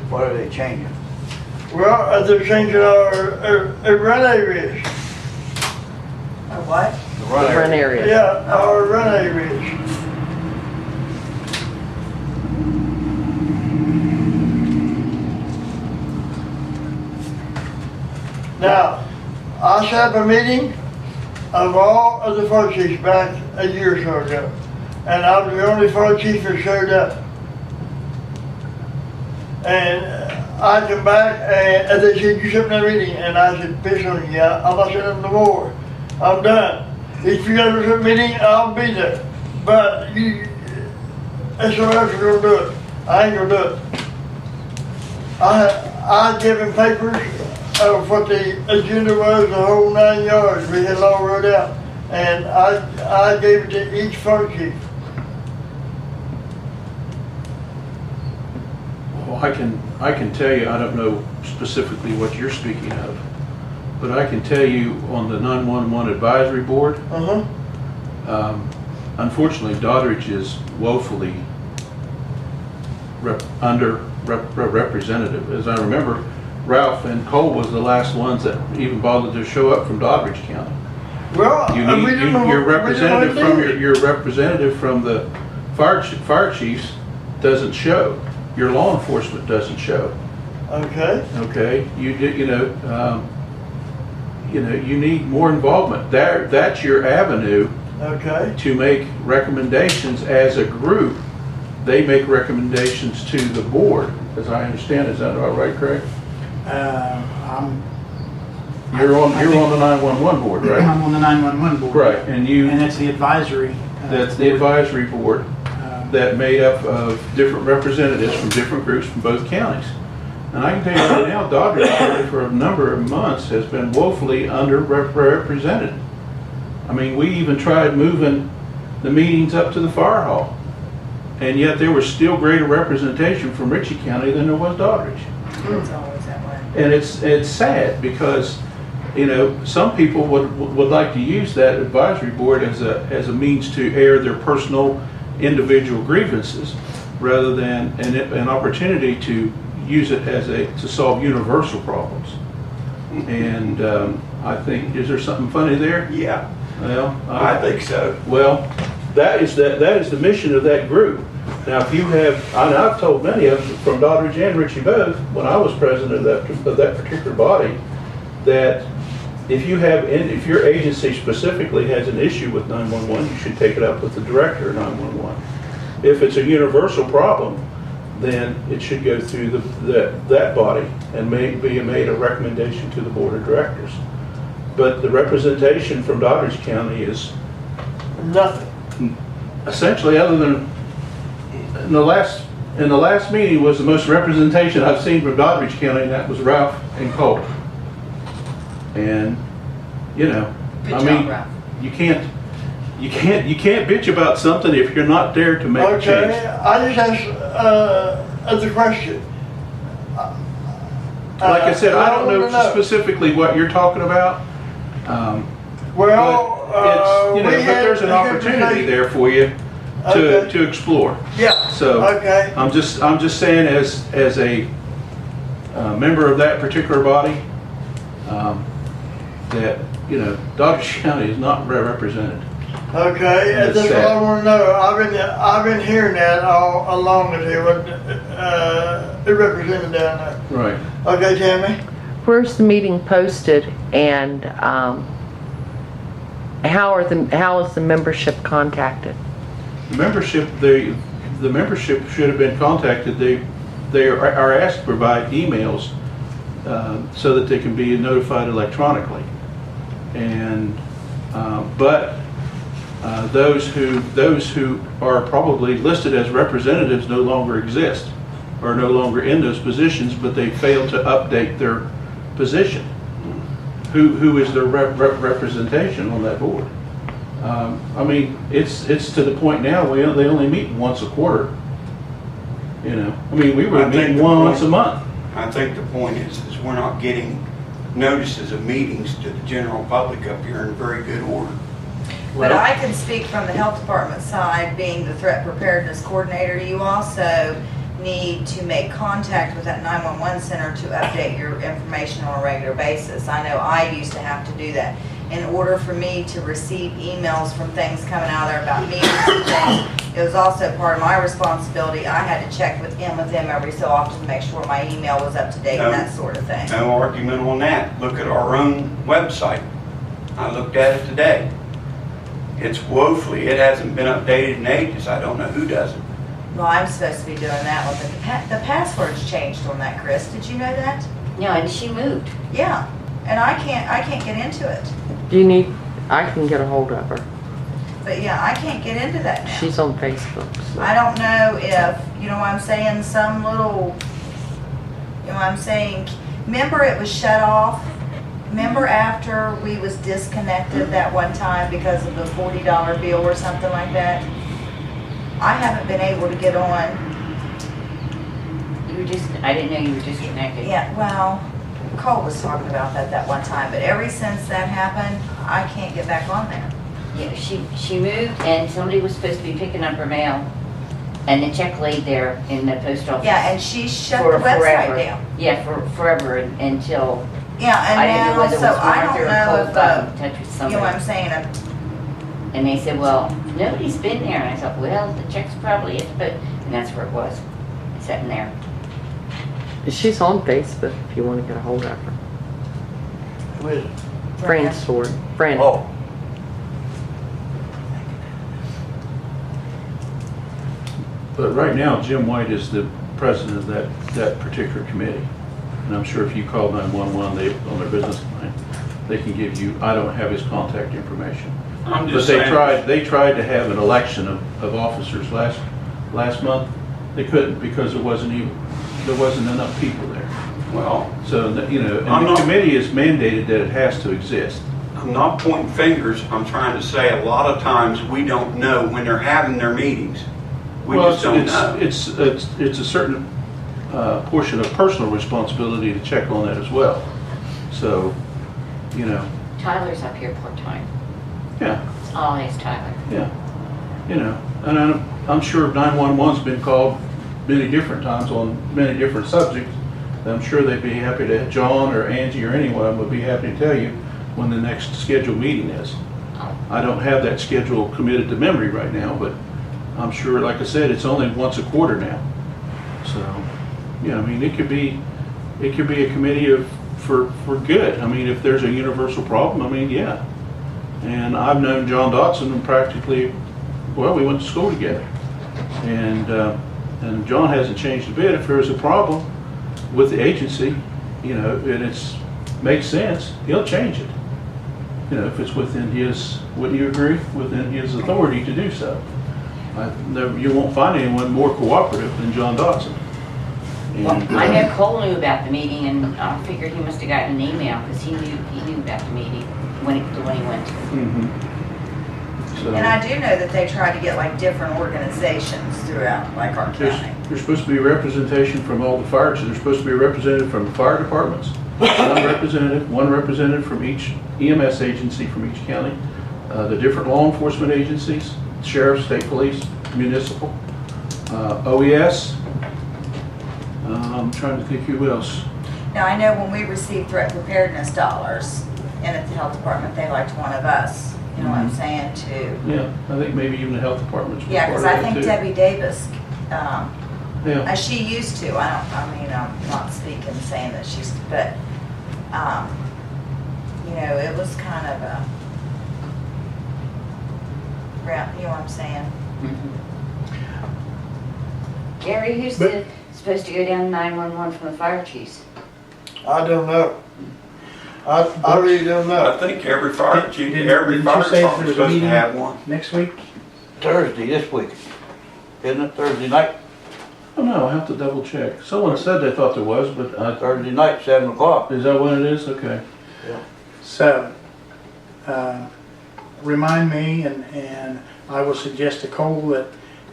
S7: What are they changing?
S2: Well, they're changing our run areas.
S6: what?
S7: The run
S9: Run
S7: area.
S9: area.
S2: Yeah, our run areas. Now, I set up a meeting of all of the fire chiefs back a year or so ago, and I was the only fire chief that showed up. And I come back and they said, you set up that meeting, and I said, piss on you, I'm not setting up no more. I'm done. If you guys have a meeting, I'll be there. But someone else is gonna do it. I ain't gonna do it. I gave him papers of what the agenda was, the whole 9 yards. We had it all wrote out. And I gave it to each fire chief.
S11: Well, I can tell you, I don't know specifically what you're speaking of, but I can tell you on the 911 advisory board, unfortunately, Doddridge is woefully underrepresented. As I remember, Ralph and Cole was the last ones that even bothered to show up from Doddridge County.
S2: Well,
S11: Your representative from the fire chiefs doesn't show. Your law enforcement doesn't show.
S2: Okay.
S11: Okay, you need more involvement. That's your avenue
S2: Okay.
S11: to make recommendations as a group. They make recommendations to the board, as I understand. Is that all right, Craig? You're on the 911 board, right?
S3: I'm on the 911 board.
S11: Right, and
S3: that's the advisory.
S11: that's the advisory board that made up of different representatives from different groups from both counties. And I can tell you right now, Doddridge for a number of months has been woefully underrepresented. I mean, we even tried moving the meetings up to the fire hall, and yet there was still greater representation from Ritchie County than there was Doddridge.
S6: It's always that way.
S11: And it's sad because, some people would like to use that advisory board as a means to air their personal individual grievances rather than an opportunity to use it to solve universal problems. And I think, is there something funny there?
S5: Yeah,
S11: Well,
S5: I think so.
S11: Well, that is the mission of that group. Now, if you have, and I've told many of them from Doddridge and Ritchie both, when I was president of that particular body, that if your agency specifically has an issue with 911, you should take it up with the director of 911. If it's a universal problem, then it should go through that body and be made a recommendation to the board of directors. But the representation from Doddridge County is
S2: Nothing.
S11: Essentially, other than, in the last meeting was the most representation I've seen from Doddridge County, and that was Ralph and Cole. And, you know,
S6: Good
S11: I
S6: job,
S11: mean,
S6: Ralph.
S11: you can't bitch about something if you're not there to make a
S2: Okay,
S11: change.
S2: I just asked a question.
S11: Like I said, I don't
S2: wanna
S11: know specifically what you're talking about.
S2: Well,
S11: But it's, you know,
S2: we
S11: but
S2: had
S11: there's an
S2: a
S11: opportunity
S2: conversation-
S11: there for you
S2: Okay.
S11: to explore.
S2: Yeah,
S11: So
S2: okay.
S11: I'm just saying as a member of that particular body, that, you know, Doddridge County is not represented.
S2: Okay,
S11: That's
S2: that's what
S11: sad.
S2: I want to know. I've been hearing that all along that it was represented down there.
S11: Right.
S2: Okay, Tammy?
S9: Where's the meeting posted, and how is the membership contacted?
S11: The membership, the membership should have been contacted. They are asked to provide emails so that they can be notified electronically. And but those who are probably listed as representatives no longer exist, or no longer in those positions, but they failed to update their position. Who is their representation on that board? I mean, it's to the point now they only meet once a quarter. You know, I mean, we were
S5: I think
S11: meeting
S5: the
S11: once
S5: point-
S11: a month.
S5: I think the point is we're not getting notices of meetings to the general public up here in very good order.
S6: But I can speak from the health department side, being the threat preparedness coordinator. You also need to make contact with that 911 center to update your information on a regular basis. I know I used to have to do that. In order for me to receive emails from things coming out of there about meetings and things, it was also part of my responsibility. I had to check with them every so often to make sure my email was up to date and that sort of thing.
S5: No argument on that. Look at our own website. I looked at it today. It's woefully, it hasn't been updated in ages. I don't know who does it.
S6: Well, I'm supposed to be doing that one, but the password's changed on that, Chris. Did you know that?
S4: No, and she moved.
S6: Yeah, and I can't get into it.
S9: Do you need, I can get a hold of her.
S6: But yeah, I can't get into that now.
S9: She's on Facebook. So.
S6: I don't know if, you know what I'm saying, some little, you know what I'm saying, remember it was shut off? Remember after we was disconnected that one time because of the $40 bill or something like that? I haven't been able to get on.
S4: I didn't know you were disconnected.
S6: Yeah, well, Cole was talking about that one time, but ever since that happened, I can't get back on there.
S4: Yeah, she moved, and somebody was supposed to be picking up her mail, and the check laid there in the post office.
S6: Yeah, and she shut
S4: for
S6: the website
S4: forever.
S6: down.
S4: Yeah, for forever until
S6: Yeah,
S4: I
S6: and
S4: didn't know
S6: now
S4: whether it was
S6: also, I
S4: Martha
S6: don't
S4: or
S6: know
S4: Cole
S6: if,
S4: got in touch with
S6: you know what I'm
S4: somebody.
S6: saying,
S4: And they said, well, nobody's been there. And I thought, well, the check's probably at the post. And that's where it was, sitting there.
S9: She's on Facebook if you want to get a hold of her.
S2: Who is it?
S9: Fran Sword. Fran.
S7: Oh,
S11: But right now, Jim White is the president of that particular committee. And I'm sure if you call 911, on their business line, they can give you, I don't have his contact information.
S5: I'm
S11: But
S5: just
S11: they
S5: saying.
S11: tried to have an election of officers last month. They couldn't because there wasn't enough people there.
S5: Well,
S11: So, you know,
S5: I'm
S11: and the
S5: not-
S11: committee is mandated that it has to exist.
S5: I'm not pointing fingers. I'm trying to say a lot of times we don't know when they're having their meetings. We
S11: Well,
S5: just don't know.
S11: it's a certain portion of personal responsibility to check on that as well. So, you know,
S4: Tyler's up here part-time.
S11: yeah,
S4: I'll ask Tyler.
S11: yeah, you know, and I'm sure 911's been called many different times on many different subjects. I'm sure they'd be happy to, John or Angie or anyone would be happy to tell you when the next scheduled meeting is. I don't have that schedule committed to memory right now, but I'm sure, like I said, it's only once a quarter now. So, yeah, I mean, it could be a committee for good. I mean, if there's a universal problem, I mean, yeah. And I've known John Dotson and practically, well, we went to school together. And John hasn't changed a bit. If there's a problem with the agency, you know, and makes sense, he'll change it. if it's within his, wouldn't you agree, within his authority to do so. You won't find anyone more cooperative than John Dodson. And,
S4: I know Cole knew about the meeting, and I figured he must have gotten an email, because he knew about the meeting when he went to.
S11: Mhm. So,
S6: And I do know that they try to get like different organizations throughout, like our county.
S11: there's supposed to be representation from all the fires, so there's supposed to be a representative from the fire departments, one representative from each EMS agency from each county, the different law enforcement agencies, sheriff, state police, municipal, OES. I'm trying to think who else.
S6: Now, I know when we receive threat preparedness dollars, and at the health department, they liked one of us, you know what I'm saying, too.
S11: Yeah, I think maybe even the health department's
S6: Yeah,
S11: part of
S6: because I
S11: that
S6: think
S11: too.
S6: Debbie Davis,
S11: Yeah,
S6: she used to, I'm not speaking, saying that she's, but, it was kind of a, you know what I'm saying?
S4: Gary, who's supposed to go down 911 from the fire chiefs?
S2: I don't know. I really don't
S5: I
S2: know.
S5: think every fire chief,
S3: Didn't-
S5: every
S3: didn't you
S5: fire
S3: say there
S5: department's
S3: was a
S5: supposed to
S3: meeting
S5: have one.
S3: Next week?
S7: Thursday this week, isn't it, Thursday night?
S11: I don't know, I have to double check. Someone said they thought there was, but
S7: Thursday night, 7 o'clock.
S11: is that what it is? Okay.
S3: So, remind me, and I will suggest to Cole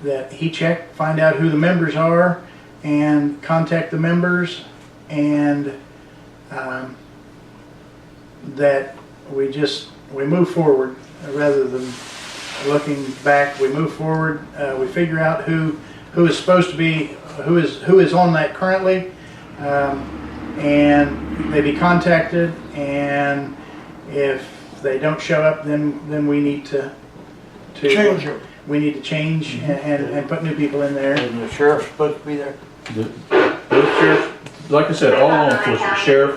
S3: that he check, find out who the members are, and contact the members, and that we move forward rather than looking back. We move forward. We figure out who is supposed to be, who is on that currently, and they be contacted. And if they don't show up, then we need to
S2: Change them.
S3: We need to change and put new people in there.
S7: Isn't the sheriff supposed to be there?
S11: Those sheriffs, like I said, all law enforcement, sheriff.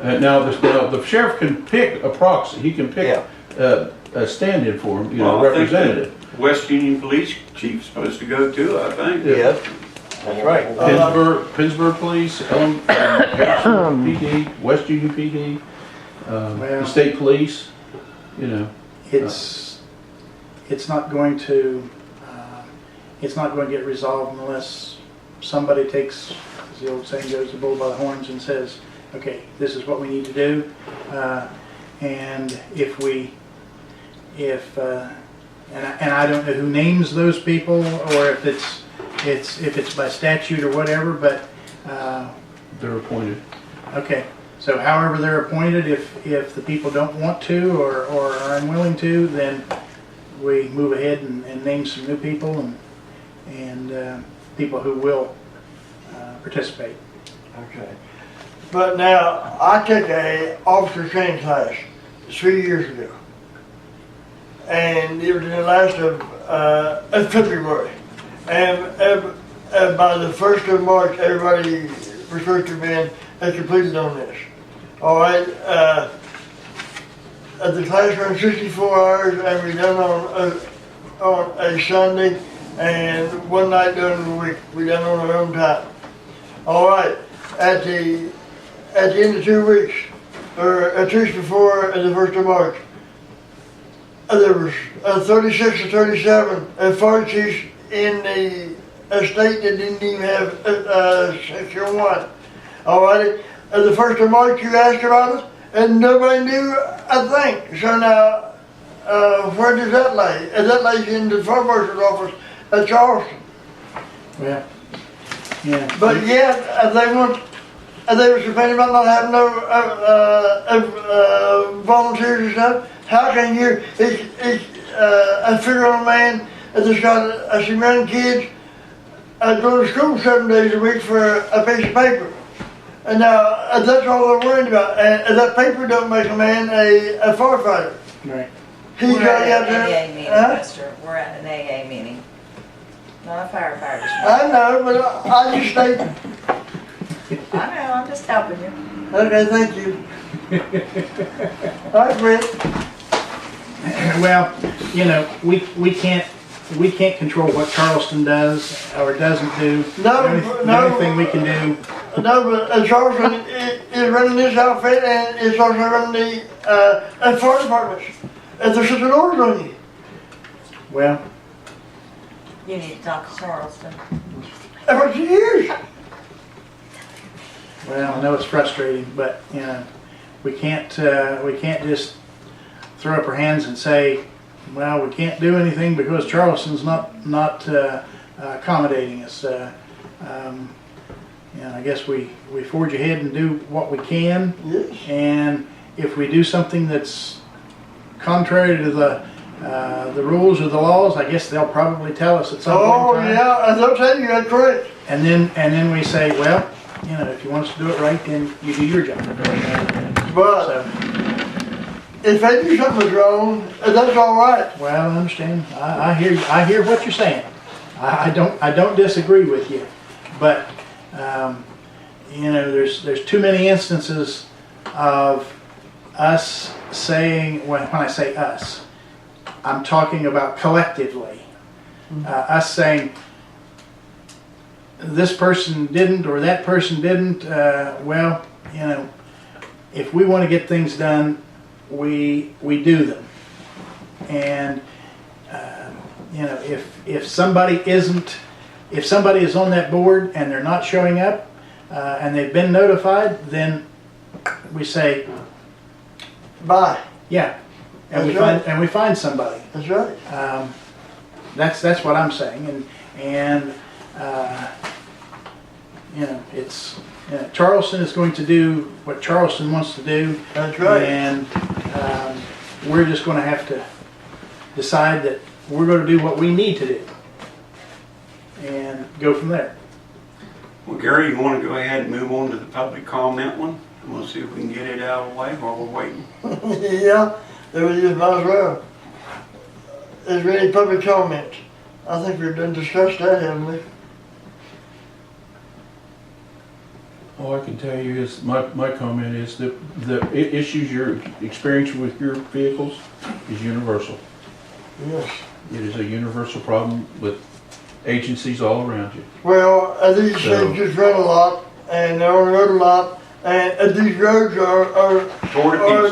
S11: Now the sheriff can pick a proxy. He can pick a stand-in for him,
S5: Well, I think
S11: representative.
S5: the West Union Police Chief's supposed to go too, I think.
S7: Yes, that's right.
S11: Pittsburgh Police, Harrison PD, West Union PD, the state police.
S3: It's not going to get resolved unless somebody takes, as the old saying goes, the bull by the horns and says, okay, this is what we need to do. And and I don't know who names those people, or if it's by statute or whatever, but
S11: They're appointed.
S3: okay. So however they're appointed, if the people don't want to or are unwilling to, then we move ahead and name some new people and people who will participate.
S7: Okay.
S2: But now, I took a officer training class 3 years ago. And it was in the last of February. And by the 1st of March, everybody was supposed to have been completed on this. All right, the class ran 64 hours and we done on a Sunday and one night during the week. We done on our own time. All right, at the end of 2 weeks, or 2 weeks before the 1st of March, there was 36 or 37 fire chiefs in the state that didn't even have Section 1. All right, the 1st of March you asked about it, and nobody knew a thing. So now, where does that lay? That lays in the fire marshal's office at Charleston.
S3: Well, yeah.
S2: But yet, they were complaining about not having no volunteers and stuff. How can you, I figure on a man that's got some young kids go to school 7 days a week for a piece of paper. And now, that's all they're worried about. And that paper don't make a man a firefighter.
S3: Right.
S2: He's
S6: We're
S2: got
S6: at
S2: out
S6: an AA
S2: there.
S6: meeting,
S2: Huh?
S6: mister. We're at an AA meeting. Not a firefighter's meeting.
S2: I know, but I just think,
S6: I know, I'm just helping you.
S2: okay, thank you. I quit.
S3: Well, we can't control what Charleston does or doesn't do. The only thing we can do.
S2: No, but Charleston is running this outfit and it's also running and fire departments, and there's such an order on you.
S3: Well,
S6: You need to talk to Charleston.
S2: And for years,
S3: well, I know it's frustrating, but, you know, we can't just throw up our hands and say, well, we can't do anything because Charleston's not accommodating us. You know, I guess we forge ahead and do what we can.
S2: yes.
S3: And if we do something that's contrary to the rules or the laws, I guess they'll probably tell us at some point
S2: Oh,
S3: in time.
S2: yeah, and they'll tell you that's correct.
S3: And then we say, well, you know, if you want us to do it right, then you do your job.
S2: But
S3: So,
S2: if they do something that's wrong, that's all right.
S3: well, I understand. I hear what you're saying. I don't disagree with you, but you know, there's too many instances of us saying, when I say us, I'm talking about collectively. Us saying this person didn't or that person didn't. Well, you know, if we want to get things done, we do them. And you know, if somebody is on that board and they're not showing up and they've been notified, then we say,
S2: Bye.
S3: yeah, and
S2: That's
S3: we find somebody.
S2: That's right.
S3: That's what I'm saying, and you know, it's Charleston is going to do what Charleston wants to do.
S2: That's right.
S3: And we're just going to have to decide that we're going to do what we need to do and go from there.
S5: Well, Gary, you want to go ahead and move on to the public comment one? And we'll see if we can get it out of the way while we're waiting.
S2: Yeah, there was just might as well. Is there any public comment? I think we've done discussed that, haven't we?
S11: All I can tell you is, my comment is that the issues you're experiencing with your vehicles is universal.
S2: Yes.
S11: It is a universal problem with agencies all around you.
S2: Well, these
S11: So-
S2: things just run a lot, and they're on the road a lot, and these roads are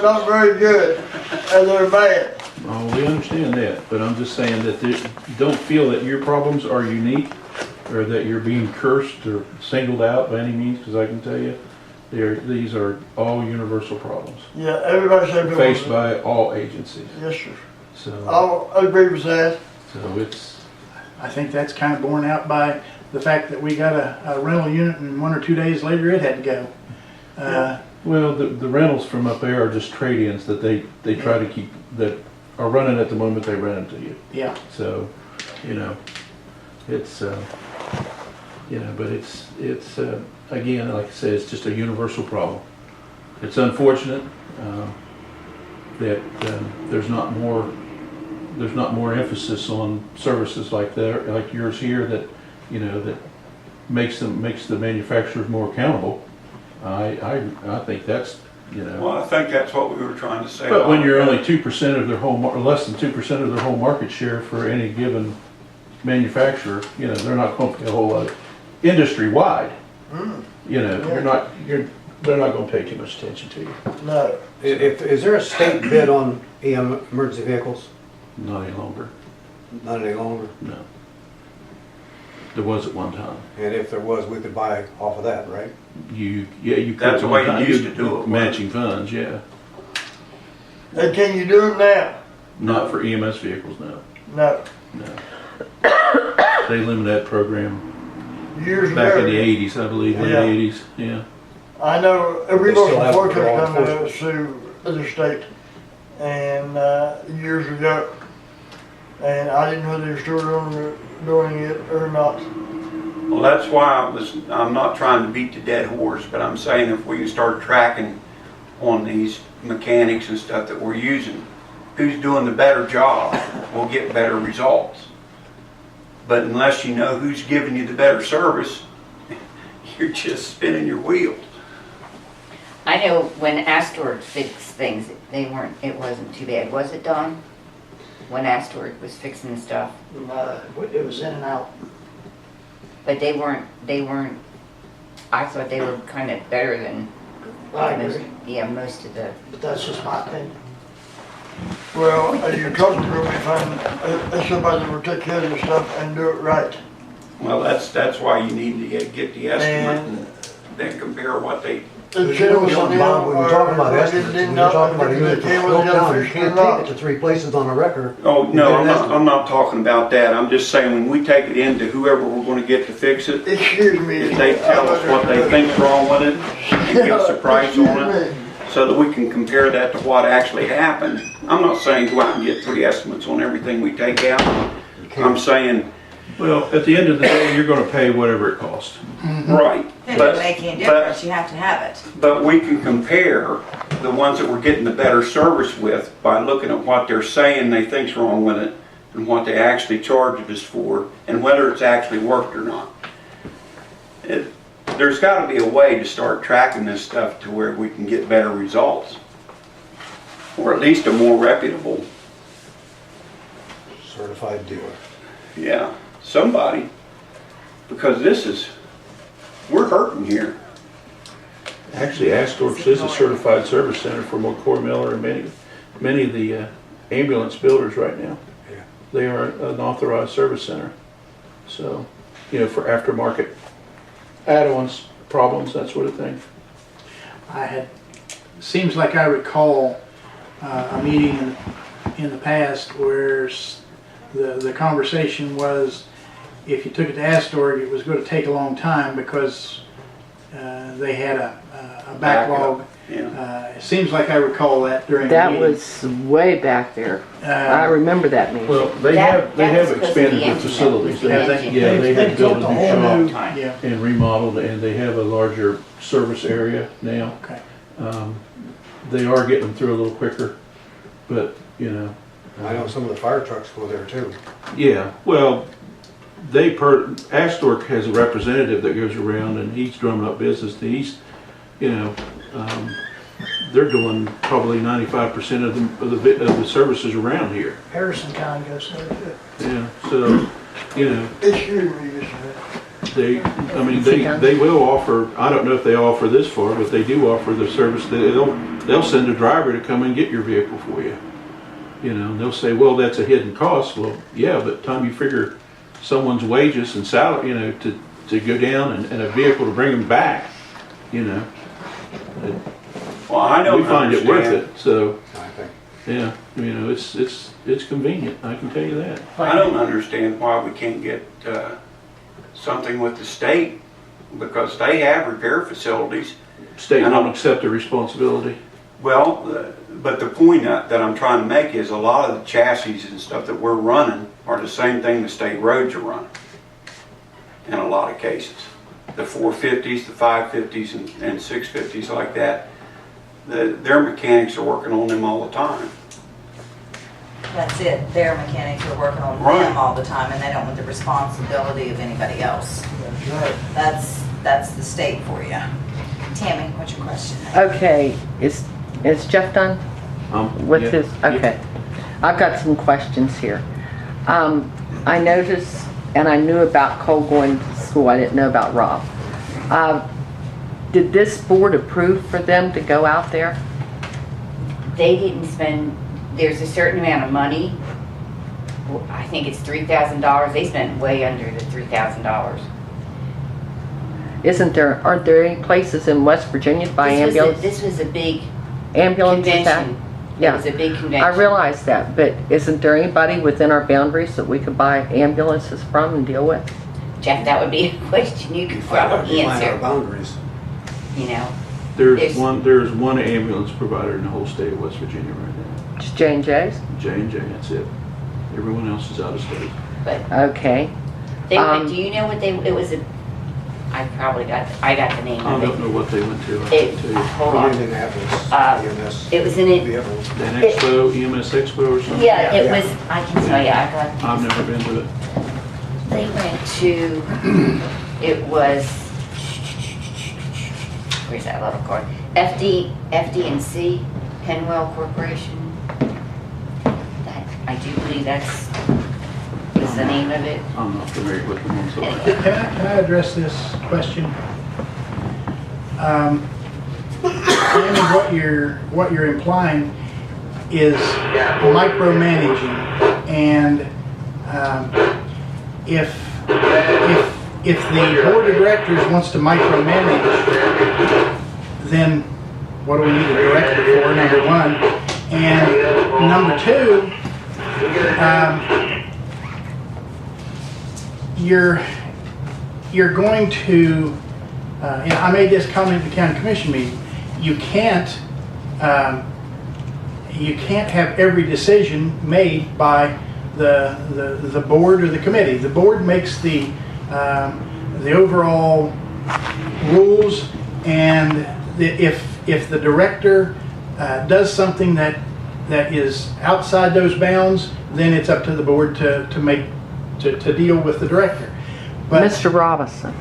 S2: not very good, and they're bad.
S11: Oh, we understand that, but I'm just saying that don't feel that your problems are unique or that you're being cursed or singled out by any means, because I can tell you, these are all universal problems
S2: Yeah, everybody said they
S11: faced
S2: want
S11: by all agencies.
S2: it. Yes, sir.
S11: So,
S2: I'll agree with that.
S11: it's,
S3: I think that's kind of borne out by the fact that we got a rental unit and 1 or 2 days later it had to go.
S11: well, the rentals from up there are just trade-ins that they try to keep, that are running at the moment they rent them to you.
S3: Yeah.
S11: So, you know, it's, you know, but it's again, like I said, it's just a universal problem. It's unfortunate that there's not more emphasis on services like that, like yours here, that, you know, that makes the manufacturers more accountable. I think that's, you know.
S5: Well, I think that's what we were trying to say.
S11: But when you're only 2% of their whole, or less than 2% of their whole market share for any given manufacturer, you know, they're not going to pay a whole lot, industry-wide. You know, they're not going to pay too much attention to you.
S2: No.
S8: Is there a state bid on emergency vehicles?
S11: Not any longer,
S8: Not any longer.
S11: no. There was at one time.
S8: And if there was, we could buy off of that, right?
S11: You could.
S5: That's the way you
S11: at one time.
S5: used to do it.
S11: Matching funds, yeah.
S2: And can you do it now?
S11: Not for EMS vehicles, no,
S2: No.
S11: no. They limited that program
S2: Years ago.
S11: back in the 80s, I believe, late
S2: Yeah.
S11: 80s, yeah.
S2: I know we
S8: They
S2: lost
S8: still
S2: some
S8: have
S2: fortunes
S8: law
S2: coming to
S8: enforcement.
S2: sue the state, and years ago, and I didn't know they were still doing it or not.
S5: Well, that's why I'm not trying to beat the dead horse, but I'm saying if we can start tracking on these mechanics and stuff that we're using, who's doing the better job, we'll get better results. But unless you know who's giving you the better service, you're just spinning your wheels.
S4: I know when Astor fixed things, it wasn't too bad, was it, Don? When Astor was fixing stuff,
S3: It was in and out.
S4: but they weren't, I thought they were kind of better than
S2: I agree,
S4: Yeah, most of the,
S2: but that's just my opinion. Well, your customer will be fine, somebody will take care of your stuff and do it right.
S5: Well, that's why you need to get the estimate
S2: And-
S5: and then compare what they,
S2: It's
S8: You know something, Bob, when you're talking about estimates, when you're talking about a unit that's broke down, you can't take it to 3 places on a record.
S5: oh,
S8: You
S5: no,
S8: get an estimate.
S5: I'm not talking about that. I'm just saying when we take it into whoever we're gonna get to fix it,
S2: Excuse me.
S5: if they tell us what they think's wrong with it and give us a price on it, so that we can compare that to what actually happened. I'm not saying go out and get 3 estimates on everything we take out. I'm saying,
S11: Well, at the end of the day, you're gonna pay whatever it costs.
S5: right,
S6: It
S5: but,
S6: doesn't make any difference, you have to have it.
S5: but we can compare the ones that we're getting the better service with by looking at what they're saying they think's wrong with it and what they actually charged us for and whether it's actually worked or not. There's gotta be a way to start tracking this stuff to where we can get better results. Or at least a more reputable,
S8: Certified dealer.
S5: yeah, somebody. Because we're hurting here.
S11: Actually, Astorps is a certified service center for McCoy Miller and many of the ambulance builders right now.
S8: Yeah.
S11: They are an authorized service center. So, for aftermarket add-ons, problems, that sort of thing.
S3: Seems like I recall a meeting in the past where the conversation was, if you took it to Astor, it was going to take a long time because they had a backlog.
S5: Yeah.
S3: It seems like I recall that during the
S9: That
S3: meeting.
S9: was way back there. I remember that meeting.
S11: Well, they
S4: That-
S11: have
S4: that was because of
S11: expanded
S4: the
S11: their
S4: engine.
S11: facilities. They
S3: Have
S11: have,
S3: they?
S11: yeah, they have built a
S3: built
S11: new
S3: a whole new-
S11: shop
S3: Yeah,
S11: and remodeled, and they have a larger service area now.
S3: okay.
S11: They are getting them through a little quicker, but,
S8: I know some of the fire trucks go there too.
S11: yeah, well, Astor has a representative that goes around and he's drumming up business. They're doing probably 95% of the services around here.
S2: Harrison County goes there too.
S11: Yeah, so,
S2: Excuse me, Mr.
S11: they will offer, I don't know if they offer this far, but they do offer the service. They'll send a driver to come and get your vehicle for you. And they'll say, well, that's a hidden cost. Well, yeah, but time you figure someone's wages and salary, to go down and a vehicle to bring them back,
S5: Well, I don't
S11: we find it worth
S5: understand.
S11: it. So,
S8: I think.
S11: yeah, it's convenient. I can tell you that.
S5: I don't understand why we can't get something with the state, because they have repair facilities.
S11: State don't accept the responsibility.
S5: Well, but the point that I'm trying to make is a lot of the chassis and stuff that we're running are the same thing the state roads are running in a lot of cases. The 450s, the 550s, and 650s like that, their mechanics are working on them all the time.
S6: That's it, their mechanics are working on
S5: Right.
S6: them all the time, and they don't want the responsibility of anybody else.
S2: That's right.
S6: That's the state for you. Tammy, what's your question?
S9: Okay, is Jeff done with
S11: Yeah.
S9: his? Okay. I've got some questions here. I noticed, and I knew about Cole going to school, I didn't know about Rob. Did this board approve for them to go out there?
S4: they didn't spend, there's a certain amount of money. I think it's $3,000. They spent way under the $3,000.
S9: Aren't there any places in West Virginia to buy ambulance?
S4: This was a big
S9: Ambulances
S4: convention.
S9: out?
S4: It
S9: Yeah.
S4: was a big convention.
S9: I realize that, but isn't there anybody within our boundaries that we could buy ambulances from and deal with?
S4: Jeff, that would be a question you could probably
S8: Define our
S4: answer,
S8: boundaries.
S4: you know.
S11: There's one ambulance provider in the whole state of West Virginia right now.
S9: Just J&J's?
S11: J&J, that's it. Everyone else is out of state.
S4: But
S9: Okay.
S4: they,
S9: Um,
S4: do you know what it was I got the name
S11: I
S4: of
S11: don't
S4: it.
S11: know what they went to, I
S4: It,
S11: can tell you.
S4: hold on.
S8: Indianapolis, EMS.
S4: It was in it,
S8: vehicles.
S11: An Expo, EMS Expo or something?
S4: yeah, it
S8: Yeah.
S4: was, I can tell you, I got.
S11: I've never been to it.
S4: They went to, it was, where's that little card? FD&C, Penwell Corporation. I do believe that's the name of it.
S11: I'm not familiar with them, I'm sorry.
S3: Can I address this question? Tammy, what you're implying is micromanaging, and if the board of directors wants to micromanage, then what do we need a director for, number one? And number two, you're going to, and I made this comment at the county commission meeting, you can't have every decision made by the board or the committee. The board makes the overall rules, and if the director does something that is outside those bounds, then it's up to the board to deal with the director. But
S9: Mr. Robinson,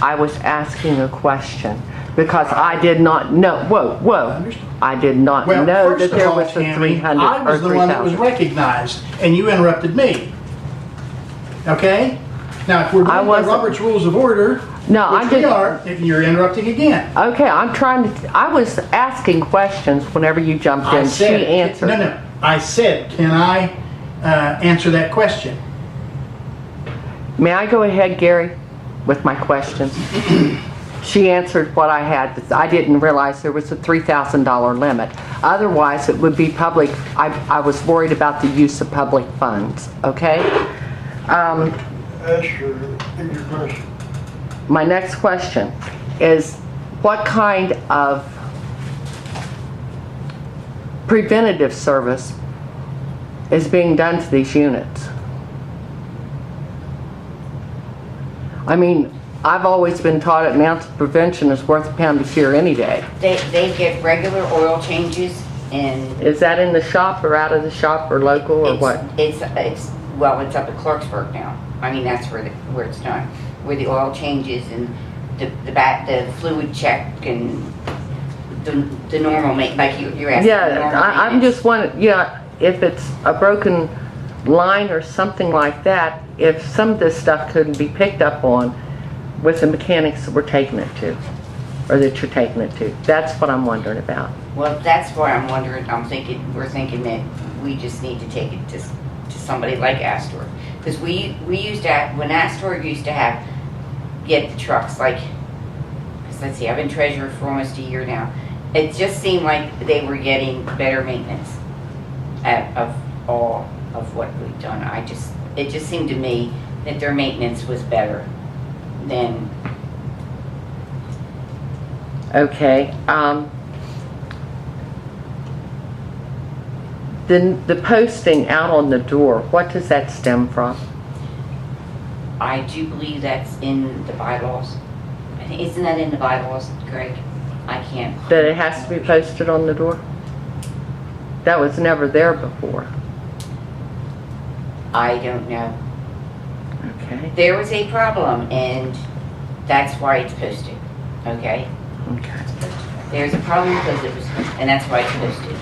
S9: I was asking a question because I did not know. Whoa! I did not know that
S3: first of
S9: there
S3: all,
S9: was a
S3: Tammy,
S9: 300
S3: I
S9: or
S3: was the one that was
S9: 3,000.
S3: recognized, and you interrupted me. Okay? Now, if we're going by
S9: wasn't.
S3: Robert's Rules of Order,
S9: No, I
S3: which we
S9: didn't.
S3: are, then you're interrupting again.
S9: Okay, I was asking questions whenever you jumped in. She answered.
S3: No. I said, can I answer that question?
S9: May I go ahead, Gary, with my questions? She answered what I had. I didn't realize there was a $3,000 limit. Otherwise, it would be public. I was worried about the use of public funds, okay?
S2: That's your question.
S9: My next question is, what kind of preventative service is being done to these units? I mean, I've always been taught an ounce of prevention is worth a pound of cure any day.
S4: They get regular oil changes, and
S9: Is that in the shop or out of the shop or local or what?
S4: it's up at Clarksburg now. I mean, that's where it's done, where the oil changes and the fluid check and the normal like you're asking. the normal
S9: Yeah, I'm
S4: maintenance.
S9: just wondering, if it's a broken line or something like that, if some of this stuff couldn't be picked up on with the mechanics that we're taking it to, or that you're taking it to. That's what I'm wondering about.
S4: Well, that's why I'm wondering. We're thinking that we just need to take it to somebody like Astor, because we used to when Astor used to get the trucks, like, because let's see, I've been treasurer for almost a year now. It just seemed like they were getting better maintenance of all of what we've done. It just seemed to me that their maintenance was better than.
S9: Okay. Then the posting out on the door, what does that stem from?
S4: I do believe that's in the bylaws. I think, isn't that in the bylaws, Greg? I can't.
S9: That it has to be posted on the door? That was never there before.
S4: I don't know.
S9: Okay.
S4: There was a problem, and that's why it's posted. Okay?
S9: Okay.
S4: There's a problem because it was, and that's why it's posted.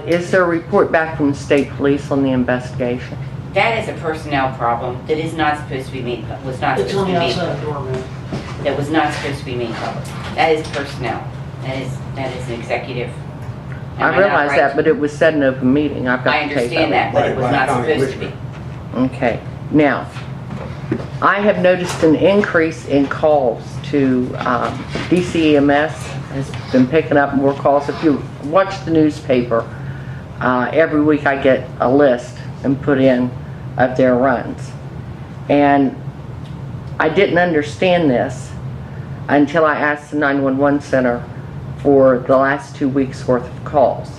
S9: Is there a report back from the state police on the investigation?
S4: That is a personnel problem that is not supposed to be made, was not
S8: It's
S4: supposed
S8: on
S4: to
S8: the
S4: be made.
S8: outside door, man.
S4: That was not supposed to be made public. That is personnel. That is an executive. Am
S9: I
S4: not
S9: realize
S4: right?
S9: that, but it was said in open meeting. I've got
S4: I
S9: the tape of
S4: understand
S9: it.
S4: that, but it was
S8: Right,
S4: not
S8: County
S4: supposed to be.
S8: Commissioner.
S9: Okay, now, I have noticed an increase in calls to DCEMS has been picking up more calls. If you watch the newspaper, every week I get a list and put in of their runs. And I didn't understand this until I asked the 911 center for the last 2 weeks worth of calls.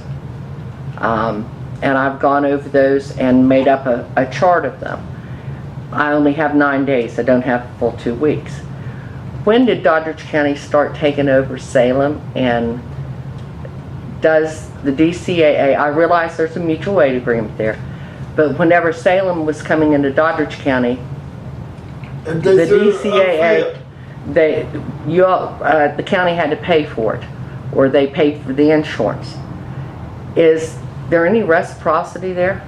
S9: And I've gone over those and made up a chart of them. I only have 9 days. I don't have a full 2 weeks. When did Doddridge County start taking over Salem, and does the DCAA, I realize there's a mutual aid agreement there, but whenever Salem was coming into Doddridge County,
S2: And
S9: the
S2: they threw
S9: DCAA, the county had to pay for it, or they paid for the insurance. Is there any reciprocity there?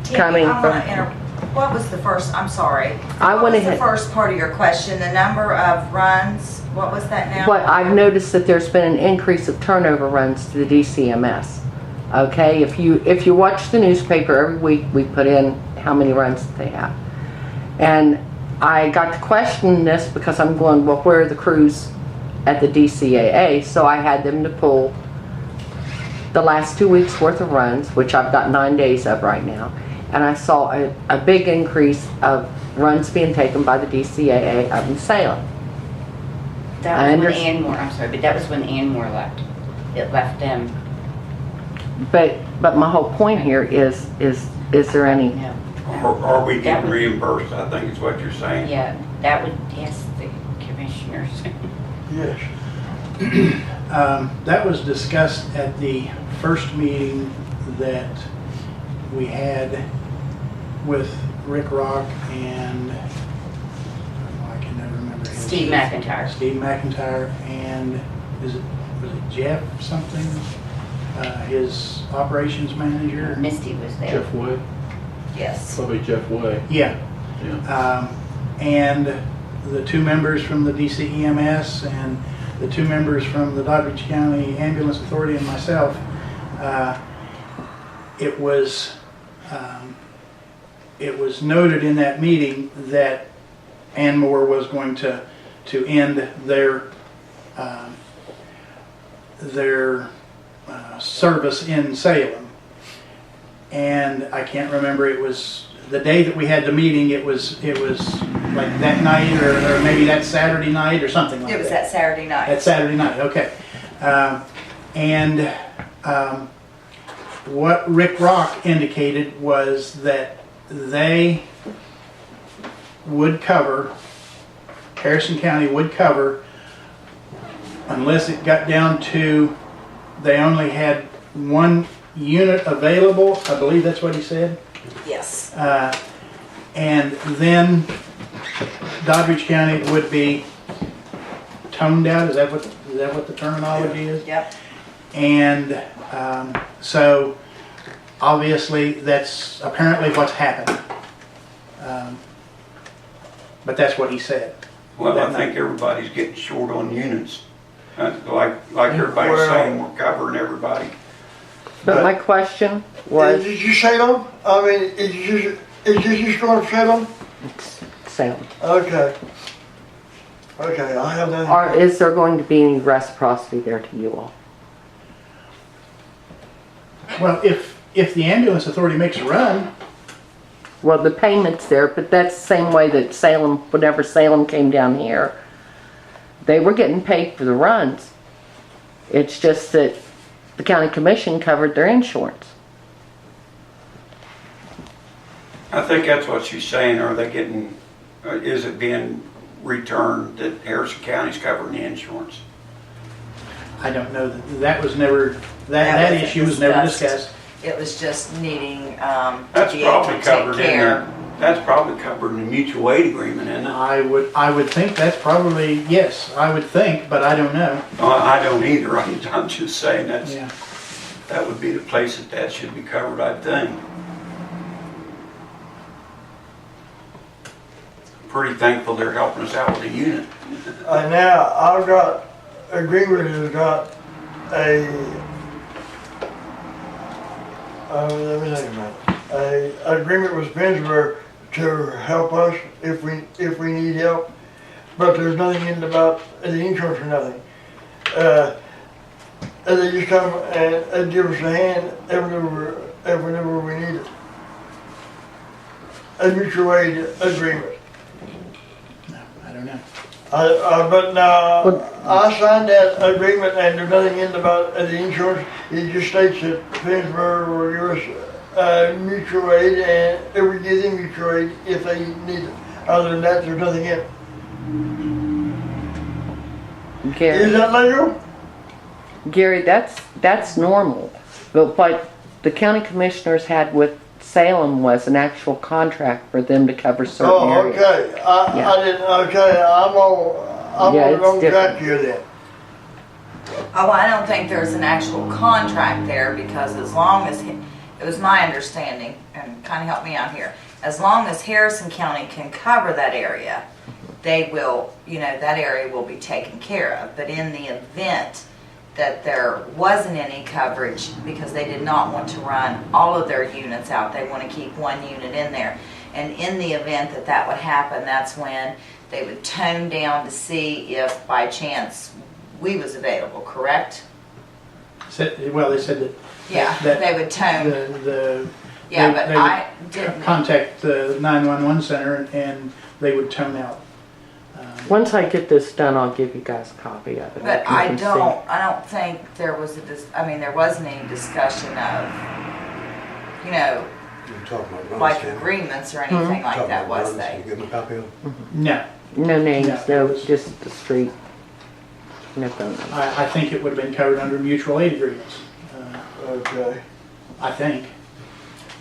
S6: Tammy,
S9: Coming
S6: I
S9: from-
S6: wanna What was the first, I'm sorry.
S9: I went
S6: What was the
S9: ahead.
S6: first part of your question? The number of runs, what was that now?
S9: But I've noticed that there's been an increase of turnover runs to the DCMS. Okay, if you watch the newspaper every week, we put in how many runs that they have. And I got to question this because I'm going, well, where are the crews at the DCAA? So I had them to pull the last 2 weeks worth of runs, which I've got 9 days of right now. And I saw a big increase of runs being taken by the DCAA up in Salem.
S4: That was when Anmore, I'm sorry, but that was when Anmore left. It left them.
S9: But my whole point here is there any,
S4: No.
S5: Are we
S4: That
S5: getting
S4: would-
S5: reimbursed, I think is what you're saying?
S4: Yeah, that would, yes, the commissioners.
S2: Yes.
S3: That was discussed at the first meeting that we had with Rick Rock and, I can never remember his.
S4: Steve McIntyre.
S3: Steve McIntyre and, was it Jeff something? His operations manager?
S4: Misty was there.
S11: Jeff Way,
S6: Yes.
S11: probably Jeff Way.
S3: Yeah.
S11: Yeah.
S3: And the two members from the DCEMS and the two members from the Doddridge County Ambulance Authority and myself, it was noted in that meeting that Anmore was going to end their service in Salem. And I can't remember, it was the day that we had the meeting, it was like that night or maybe that Saturday night or something like that.
S6: It was that Saturday night.
S3: That Saturday night, okay. What Rick Rock indicated was that they would cover, Harrison County would cover, unless it got down to they only had one unit available, I believe that's what he said.
S6: Yes.
S3: And then Doddridge County would be toned out, is that what the terminology is?
S6: Yep.
S3: And so obviously that's apparently what's happened. But that's what he said.
S5: Well,
S3: That
S5: I think
S3: night.
S5: everybody's getting short on units. Like everybody's
S2: Well-
S5: saying, we're covering everybody.
S9: but my question was
S2: Did you Salem? I mean, is this just going to Salem?
S9: Salem.
S2: Okay. Okay, I have that.
S9: Or is there going to be any reciprocity there to you all?
S3: Well, if the ambulance authority makes a run,
S9: Well, the payment's there, but that's the same way that Salem, whenever Salem came down here, they were getting paid for the runs. It's just that the county commission covered their insurance.
S5: I think that's what she's saying. Are they getting, is it being returned that Harrison County's covering the insurance?
S3: I don't know, that was never, that
S6: wasn't
S3: issue was never discussed.
S6: It was just needing
S5: That's
S6: to be able
S5: probably
S6: to take
S5: covered in
S6: care.
S5: that's probably covered in the mutual aid agreement, isn't it?
S3: I would think that's probably, yes, I would think, but I don't know.
S5: I don't either. I'm just saying
S3: Yeah.
S5: that would be the place that should be covered, I think. Pretty thankful they're helping us out with the unit.
S2: Now, I've got, agreement has got let me think about it. A agreement with Pittsburgh to help us if we need help, but there's nothing in about the insurance or nothing. And they just come and give us a hand whenever we need it. A mutual aid agreement.
S3: No, I don't know.
S2: But now, I signed that agreement and there's nothing in about the insurance. It just states that Pittsburgh will give us mutual aid and it will give them mutual aid if they need it. Other than that, there's nothing in it.
S9: Gary,
S2: Is that legal?
S9: Gary, that's normal. But what the county commissioners had with Salem was an actual contract for them to cover certain
S2: Oh,
S9: areas.
S2: okay.
S9: Yeah.
S2: I didn't, okay, I'm on
S9: Yeah,
S2: the
S9: it's
S2: wrong track
S9: different.
S2: here then.
S6: Oh, I don't think there's an actual contract there because as long as it was my understanding, and kind of help me out here, as long as Harrison County can cover that area, they will, that area will be taken care of. But in the event that there wasn't any coverage, because they did not want to run all of their units out, they want to keep one unit in there. And in the event that that would happen, that's when they would tone down to see if by chance we was available, correct?
S3: Well, they said that.
S6: Yeah,
S3: that
S6: they would tone. Yeah, but
S3: they
S6: I
S3: would
S6: didn't.
S3: contact the 911 center and they would tone out.
S9: Once I get this done, I'll give you guys a copy of it.
S6: But
S9: You
S6: I
S9: can see.
S6: don't think there was there wasn't any discussion of,
S8: You're talking about runs,
S6: like
S8: Tammy.
S6: agreements or anything like
S8: Talking
S6: that,
S8: about
S6: was
S8: runs.
S6: they?
S8: You give them a copy of them?
S3: No,
S9: No names,
S3: No.
S9: no, just the street. No phone numbers.
S3: I think it would have been covered under mutual aid agreements.
S2: Okay.
S3: I think.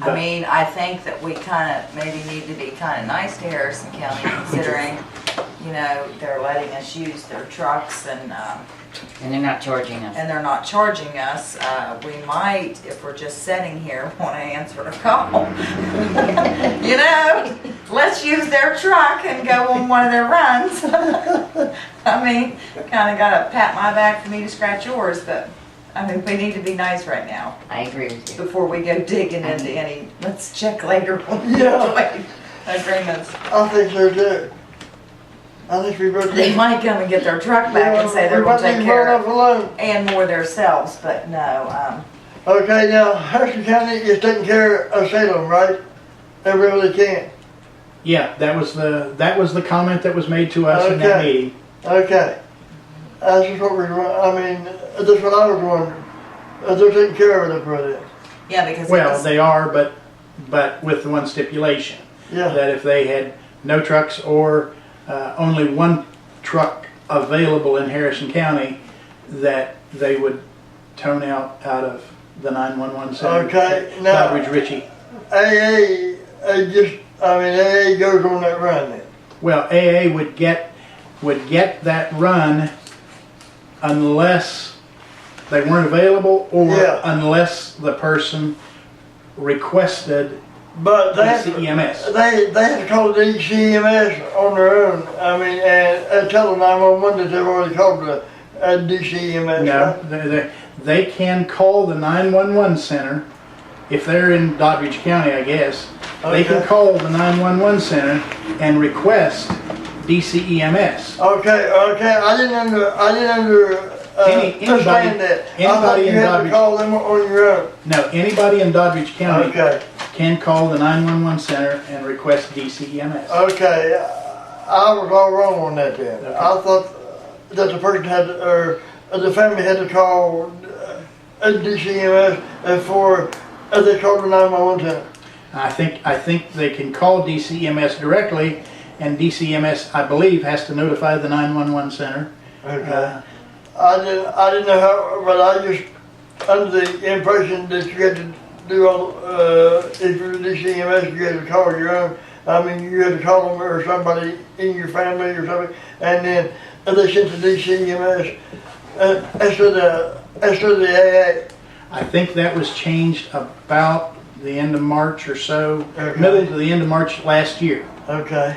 S6: I
S3: But-
S6: mean, I think that we kind of maybe need to be kind of nice to Harrison County, considering, they're letting us use their trucks and
S4: they're not charging us.
S6: they're not charging us. We might, if we're just sitting here, want to answer a call. Let's use their truck and go on one of their runs. I mean, kind of got to pat my back for me to scratch yours, but we need to be nice right now
S4: I agree with you.
S6: before we go digging into any. Let's check later on the
S2: Yeah.
S6: agreements.
S2: I think so too. I think we both.
S6: They might come and get their truck back and say they're going to take care of it
S2: alone.
S6: and more themselves, but no.
S2: Okay, now Harrison County is taking care of Salem, right? Everywhere they can.
S3: Yeah, that was the comment that was made to us in that
S2: Okay.
S3: meeting.
S2: Okay. That's just what that's what I was wondering. They're taking care of it up there.
S6: Yeah, because
S3: Well, they are, but with the one stipulation.
S2: Yeah.
S3: That if they had no trucks or only one truck available in Harrison County, that they would tone out of the 911 center.
S2: Okay, now-
S3: Doddridge Ritchie.
S2: AA goes on that run then.
S3: Well, AA would get that run unless they weren't available or
S2: Yeah.
S3: unless the person requested
S2: But they have,
S3: DCEMS.
S2: they have to call the DCEMS on their own. And tell the 911 that they've already called the DCEMS.
S3: No,
S2: right?
S3: they can call the 911 center if they're in Doddridge County, I guess. They can
S2: Okay.
S3: call the 911 center and request DCEMS.
S2: Okay. I didn't understand that. I thought
S3: anybody
S2: you
S3: in
S2: had to
S3: Doddridge-
S2: call them on your own.
S3: No, anybody in Doddridge County
S2: Okay.
S3: can call the 911 center and request DCEMS.
S2: Okay, I was all wrong on that then.
S3: Okay.
S2: I thought that the person had, or the family had to call DCMS before they called the 911 center.
S3: I think they can call DCEMS directly, and DCEMS, I believe, has to notify the 911 center.
S2: Okay. I didn't know how, but I just under the impression that you had to do all, if you're DCMS, you had to call your own. You had to call them or somebody in your family or something, and then they sent the DCMS as to the AA.
S3: I think that was changed about the end of March or so,
S2: Okay.
S3: middle to the end of March last year.
S2: Okay.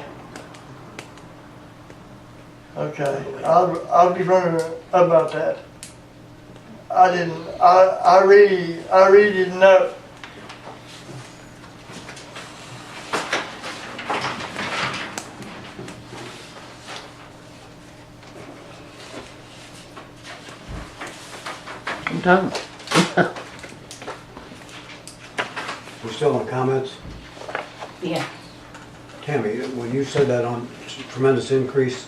S2: I'll be wondering about that. I really didn't know.
S9: I'm done.
S8: We're still on comments?
S4: Yeah.
S8: Tammy, when you said that on tremendous increase,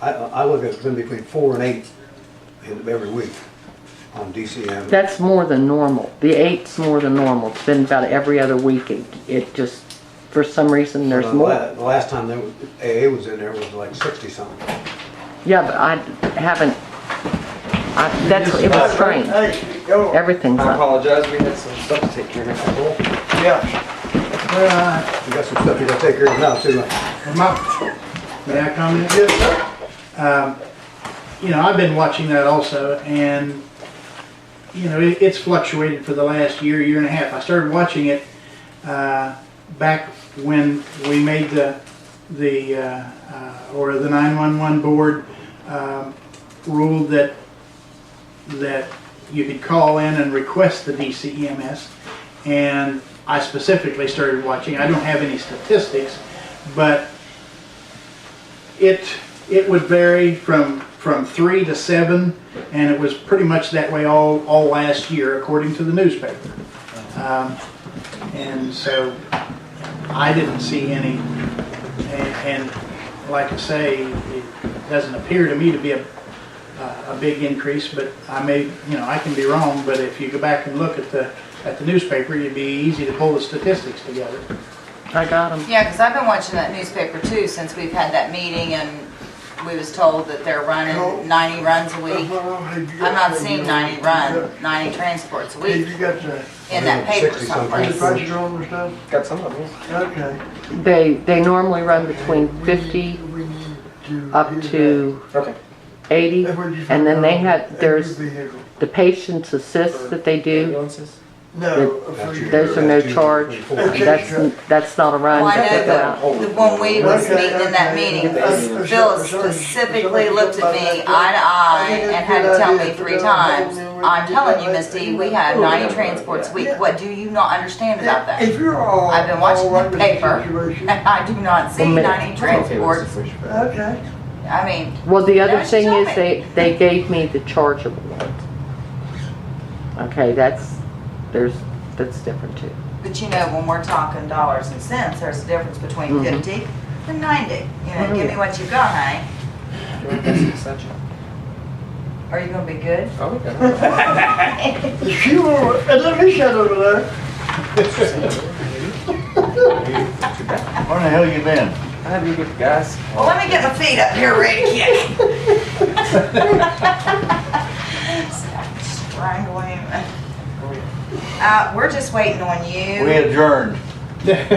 S8: I look at it been between 4 and 8 every week on DCM.
S9: That's more than normal. The 8's more than normal. It's been about every other week. It just, for some reason, there's
S8: The
S9: more.
S8: last time AA was in there was like 60 something.
S9: Yeah, but I haven't, it was strange.
S2: Hey, go.
S9: Everything's
S12: I
S9: up.
S12: apologize, we had some stuff to take care of.
S2: Yeah.
S8: You got some stuff you gotta take care of now too.
S3: May I comment?
S2: Yes, sir.
S3: I've been watching that also, and you know, it's fluctuated for the last year and a half. I started watching it back when we made the 911 board ruled that you could call in and request the DCEMS, and I specifically started watching. I don't have any statistics, but it would vary from 3 to 7, and it was pretty much that way all last year, according to the newspaper. And so I didn't see any, and like I say, it doesn't appear to me to be a big increase, but I may, you know, I can be wrong, but if you go back and look at the newspaper, it'd be easy to pull the statistics together.
S9: I got them.
S6: Yeah, because I've been watching that newspaper too since we've had that meeting, and we was told that they're running 90 runs a week. I'm not seeing 90 transports a week
S2: You got the,
S6: in that paper
S8: 60
S6: someplace.
S2: the prices on the stuff?
S12: Got some of them.
S2: Okay.
S9: They normally run between 50
S2: We need to
S9: up
S2: do
S9: to
S12: Okay.
S9: 80, and then they have, there's
S2: Vehicle.
S9: the patient's assist that they do.
S12: Ambulances?
S2: No. for your-
S9: Those are no charge. That's not a run.
S6: Well, I
S9: that they go
S6: know
S9: out.
S6: that when we was meeting in that meeting, Phil specifically looked at me eye to eye and had to tell me 3 times, I'm telling you, Misty, we have 90 transports a week. What do you not understand about that?
S2: If you're all.
S6: I've been watching
S2: all right
S6: the
S2: with
S6: paper,
S2: situation,
S6: and I do not see 90 transports.
S2: Okay.
S6: I mean,
S9: Well, the other
S6: Don't
S9: thing
S6: show
S9: is
S6: me.
S9: they gave me the chargeable ones. Okay, that's different too.
S6: but you know, when we're talking dollars and cents, there's a difference between
S9: Mhm.
S6: 50 and 90. You know,
S9: Oh,
S6: give me
S9: yeah.
S6: what you got, honey.
S12: Essential.
S6: Are you gonna be good?
S12: Oh, okay.
S2: She will, and let me shut over there.
S7: Where the hell you been?
S12: I had to get gas.
S6: Well, let me get my feet up here real quick. Strangling him. We're just waiting on
S7: We
S6: you.
S7: adjourned.
S6: Yeah.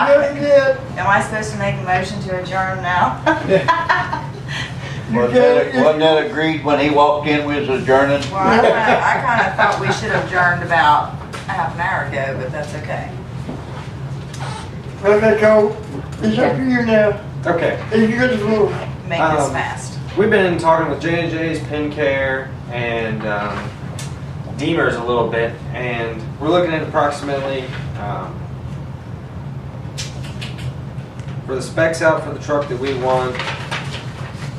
S2: Very good.
S6: Am I supposed to make a motion to adjourn now?
S7: Wasn't that agreed when he walked in, we was adjourning?
S6: Well, I kind of thought we should have adjourned about half an hour ago, but that's okay.
S2: Okay, Cole, it's up to you now.
S12: Okay.
S2: And you got the floor.
S6: Make this fast.
S12: We've been talking with J&J's, PinCare, and Deemers a little bit, and we're looking at approximately, for the specs out for the truck that we want,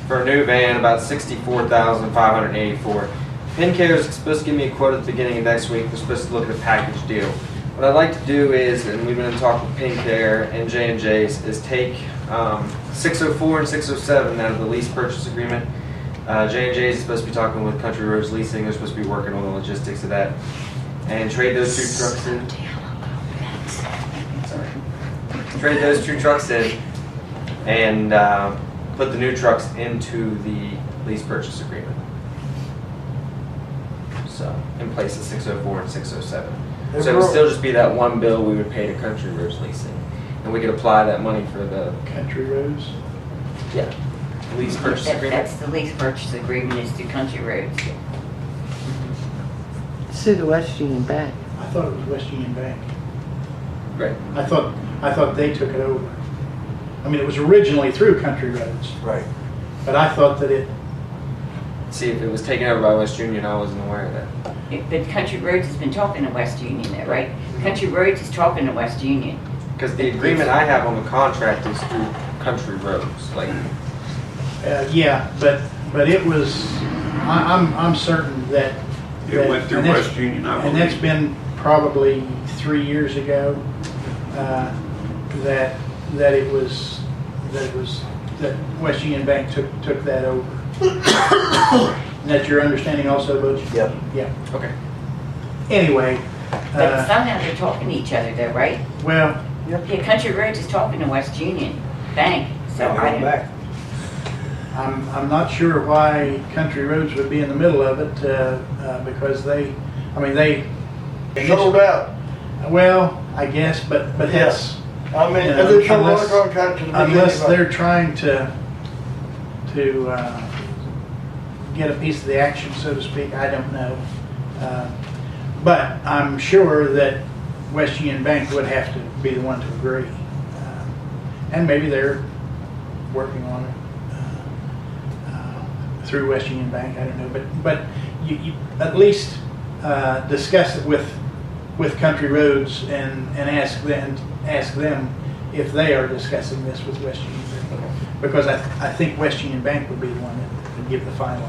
S12: for a new van, about $64,584. PinCare is supposed to give me a quote at the beginning of next week. We're supposed to look at a package deal. What I'd like to do is, and we've been in talk with PinCare and J&J's, is take 604 and 607 out of the lease purchase agreement. J&J's is supposed to be talking with Country Roads Leasing. They're supposed to be working on the logistics of that, and trade those 2 trucks in. Sorry. Trade those 2 trucks in, and put the new trucks into the lease purchase agreement. So, in place of 604 and 607. So it would still just be that one bill we would pay to Country Roads Leasing, and we could apply that money for the
S3: Country roads.
S12: lease purchase agreement.
S4: That's the lease purchase agreement is through Country Roads.
S9: It's through the West Union Bank.
S3: I thought it was West Union Bank.
S12: Right.
S3: I thought they took it over. I mean, it was originally through Country Roads,
S7: Right.
S3: but I thought that it,
S12: See, if it was taken over by West Union, I wasn't aware of that.
S4: But Country Roads has been talking to West Union there, right? Country Roads is talking to West Union.
S12: Because the agreement I have on the contract is through Country Roads, like,
S3: yeah, but it was, I'm certain that.
S5: It went through
S3: and that's-
S5: West Union, I
S3: And that's
S5: believe.
S3: been probably 3 years ago, that West Union Bank took that over. And that's your understanding also, Butch?
S7: Yep.
S3: Yeah.
S12: okay.
S3: Anyway,
S4: But somehow they're talking to each other though, right?
S3: well,
S4: Yeah, Country Roads is talking to West Union Bank, so I don't.
S8: back.
S3: I'm not sure why Country Roads would be in the middle of it, because they
S2: Sold out.
S3: well, I guess, but
S2: Yes.
S3: that's,
S2: I mean,
S3: You know,
S2: they sold all
S3: unless-
S2: the contracts to the beginning.
S3: unless they're trying to get a piece of the action, so to speak, I don't know. But I'm sure that West Union Bank would have to be the one to agree. And maybe they're working on it through West Union Bank, I don't know. But you at least discuss it with Country Roads and ask them if they are discussing this with West Union Bank. Because I think West Union Bank would be the one that would give the final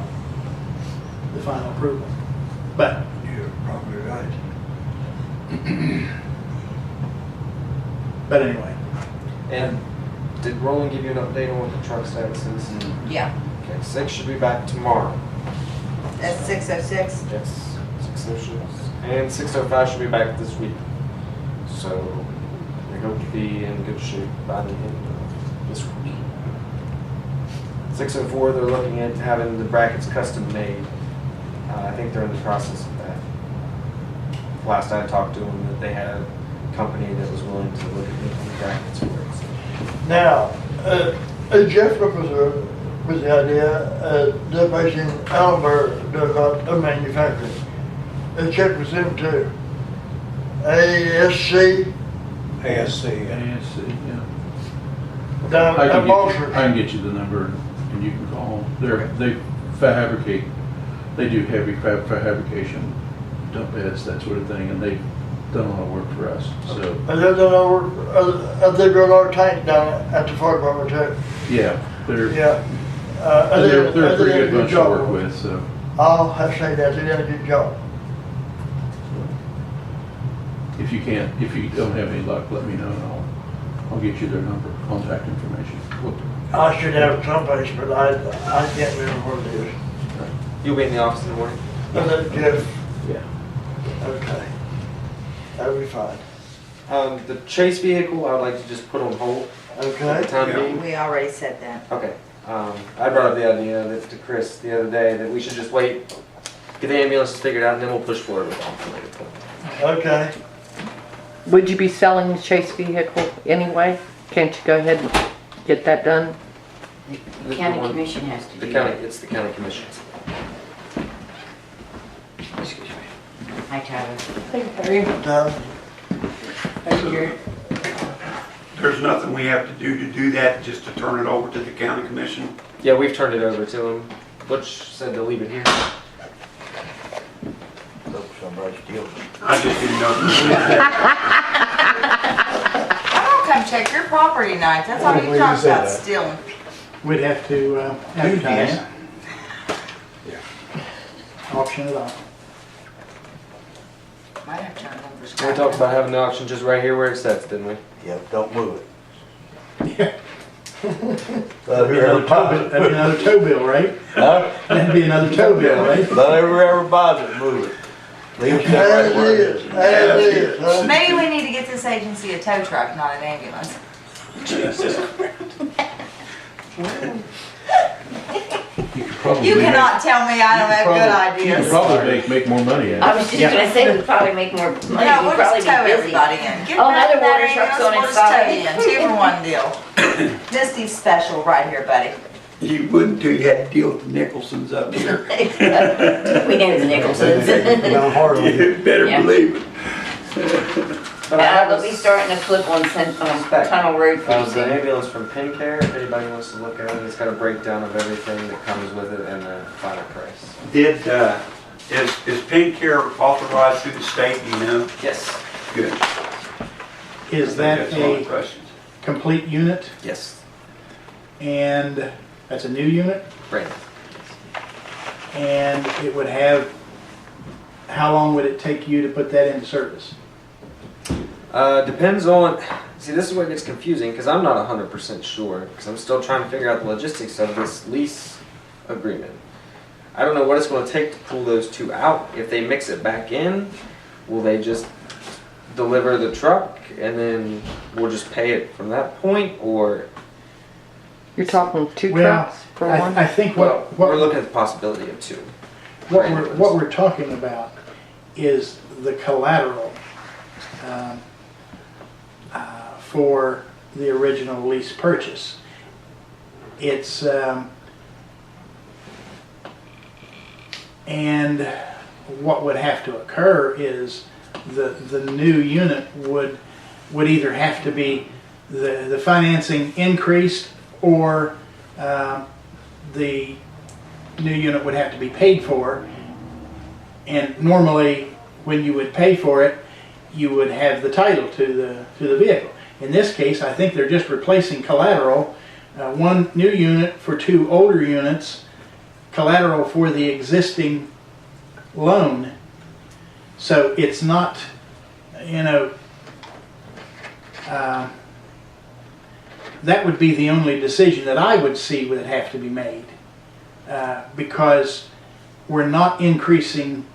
S3: approval. But
S2: You're probably right.
S3: but anyway,
S12: And did Roland give you an update on what the truck status is?
S6: Yeah,
S12: Okay, 6 should be back tomorrow.
S6: that's 606.
S12: Yes, 606. And 605 should be back this week. So we hope to be in good shape by the end of this week. 604, they're looking at having the brackets custom made. I think they're in the process of that. Last I talked to them, that they had a company that was willing to look at making the brackets for it. So.
S2: Now, Jeff was the idea, the place in Allenburg does not a manufacturing. Check with them too. ASC
S8: ASC,
S11: ASC, yeah.
S2: down
S11: I
S2: at Marshall.
S11: can get you the number and you can call them. They fabricate, they do heavy fabrication, dump beds, that sort of thing, and they've done a lot of work for us, so.
S2: And they've done our work, they built our tank down at the fire department too.
S11: Yeah, they're,
S2: Yeah.
S11: and they're a
S2: they
S11: pretty
S2: did
S11: good bunch to
S2: job.
S11: work with, so.
S2: I'll have to say that, they did a good job.
S11: If you don't have any luck, let me know and I'll get you their number, contact information.
S2: I should have it someplace, but I can't remember where it is.
S12: You'll be in the office in the morning?
S2: But that Jeff,
S11: Yeah.
S2: okay. That'll be fine.
S12: The chase vehicle, I would like to just put on hold for the
S2: Okay?
S12: time being.
S6: We already said that.
S12: Okay. I brought up the idea that to Chris the other day that we should just wait, get the ambulances figured out, and then we'll push forward with all the later point.
S2: Okay.
S9: Would you be selling the chase vehicle anyway? Can't you go ahead and get that done?
S4: The county commission has to
S12: The
S4: do
S12: county,
S4: that.
S12: it's the county commissions.
S4: Excuse me. Hi, Tyler.
S2: Now,
S5: There's nothing we have to do that, just to turn it over to the county commission.
S12: Yeah, we've turned it over to them. Butch said to leave it here.
S7: Hope somebody steals it.
S5: I just didn't know.
S6: I'm gonna come check your property tonight. That's all
S8: Well,
S6: you
S8: you
S6: talk
S8: said
S6: about
S8: that.
S6: stealing.
S3: we'd have to advertise.
S8: Yeah.
S3: Auction it off.
S6: Might have turned them for
S12: We
S6: scrap.
S12: talked about having the auction just right here where it sits, didn't we?
S7: Yeah, don't move it.
S3: Yeah.
S7: Let every
S3: That'd be another tow bill, right?
S7: Huh?
S3: That'd be another tow bill, right?
S7: Let every buys it, move it. Leave it right
S2: as
S7: where it
S2: is,
S7: is.
S2: as is, huh?
S6: Maybe we need to get this agency a tow truck, not an ambulance.
S11: You could probably
S6: You
S11: make-
S6: cannot tell me I don't have good
S11: You could
S6: ideas.
S11: probably make more money
S4: I
S11: at it.
S4: was just
S3: Yeah.
S4: gonna say, we'd probably make more money,
S6: No,
S4: we'd
S6: we'll
S4: probably
S6: just tow
S4: be busy.
S6: everybody in. Get
S4: Oh,
S6: back
S4: another
S6: to that
S4: water truck's
S6: ambulance,
S4: on
S6: we'll
S4: its
S6: just tow
S4: side.
S6: you in. 2-for-1 deal. Misty's special right here, buddy.
S1: You wouldn't till you had to deal with the Nicholsons up here.
S4: We know the Nicholsons.
S8: Down hard on you.
S1: You better
S4: Yeah.
S1: believe it.
S12: But I have
S4: They'll be starting to flip on Tunnel Road pretty
S12: the
S4: soon.
S12: ambulance from PinCare, if anybody wants to look at it, it's got a breakdown of everything that comes with it and the final price.
S5: Is PennCare authorized through the state, do you know?
S12: Yes.
S5: Good.
S3: Is that
S5: That's all the
S3: a
S5: questions.
S3: complete unit?
S12: Yes.
S3: And that's a new unit?
S12: Right.
S3: And it would have, how long would it take you to put that into service?
S12: Depends on, see, this is where it gets confusing because I'm not 100% sure because I'm still trying to figure out the logistics of this lease agreement. I don't know what it's going to take to pull those two out. If they mix it back in, will they just deliver the truck and then we'll just pay it from that point, or
S9: You're talking two
S3: Well,
S9: trucks for one?
S3: I think
S12: well, we're
S3: what
S12: looking at the possibility of two.
S3: what we're talking about is the collateral for the original lease purchase. It's And what would have to occur is the new unit would either have to be the financing increased, or the new unit would have to be paid for. And normally, when you would pay for it, you would have the title to the vehicle. In this case, I think they're just replacing collateral, one new unit for two older units, collateral for the existing loan. So it's not, that would be the only decision that I would see would have to be made, because we're not increasing,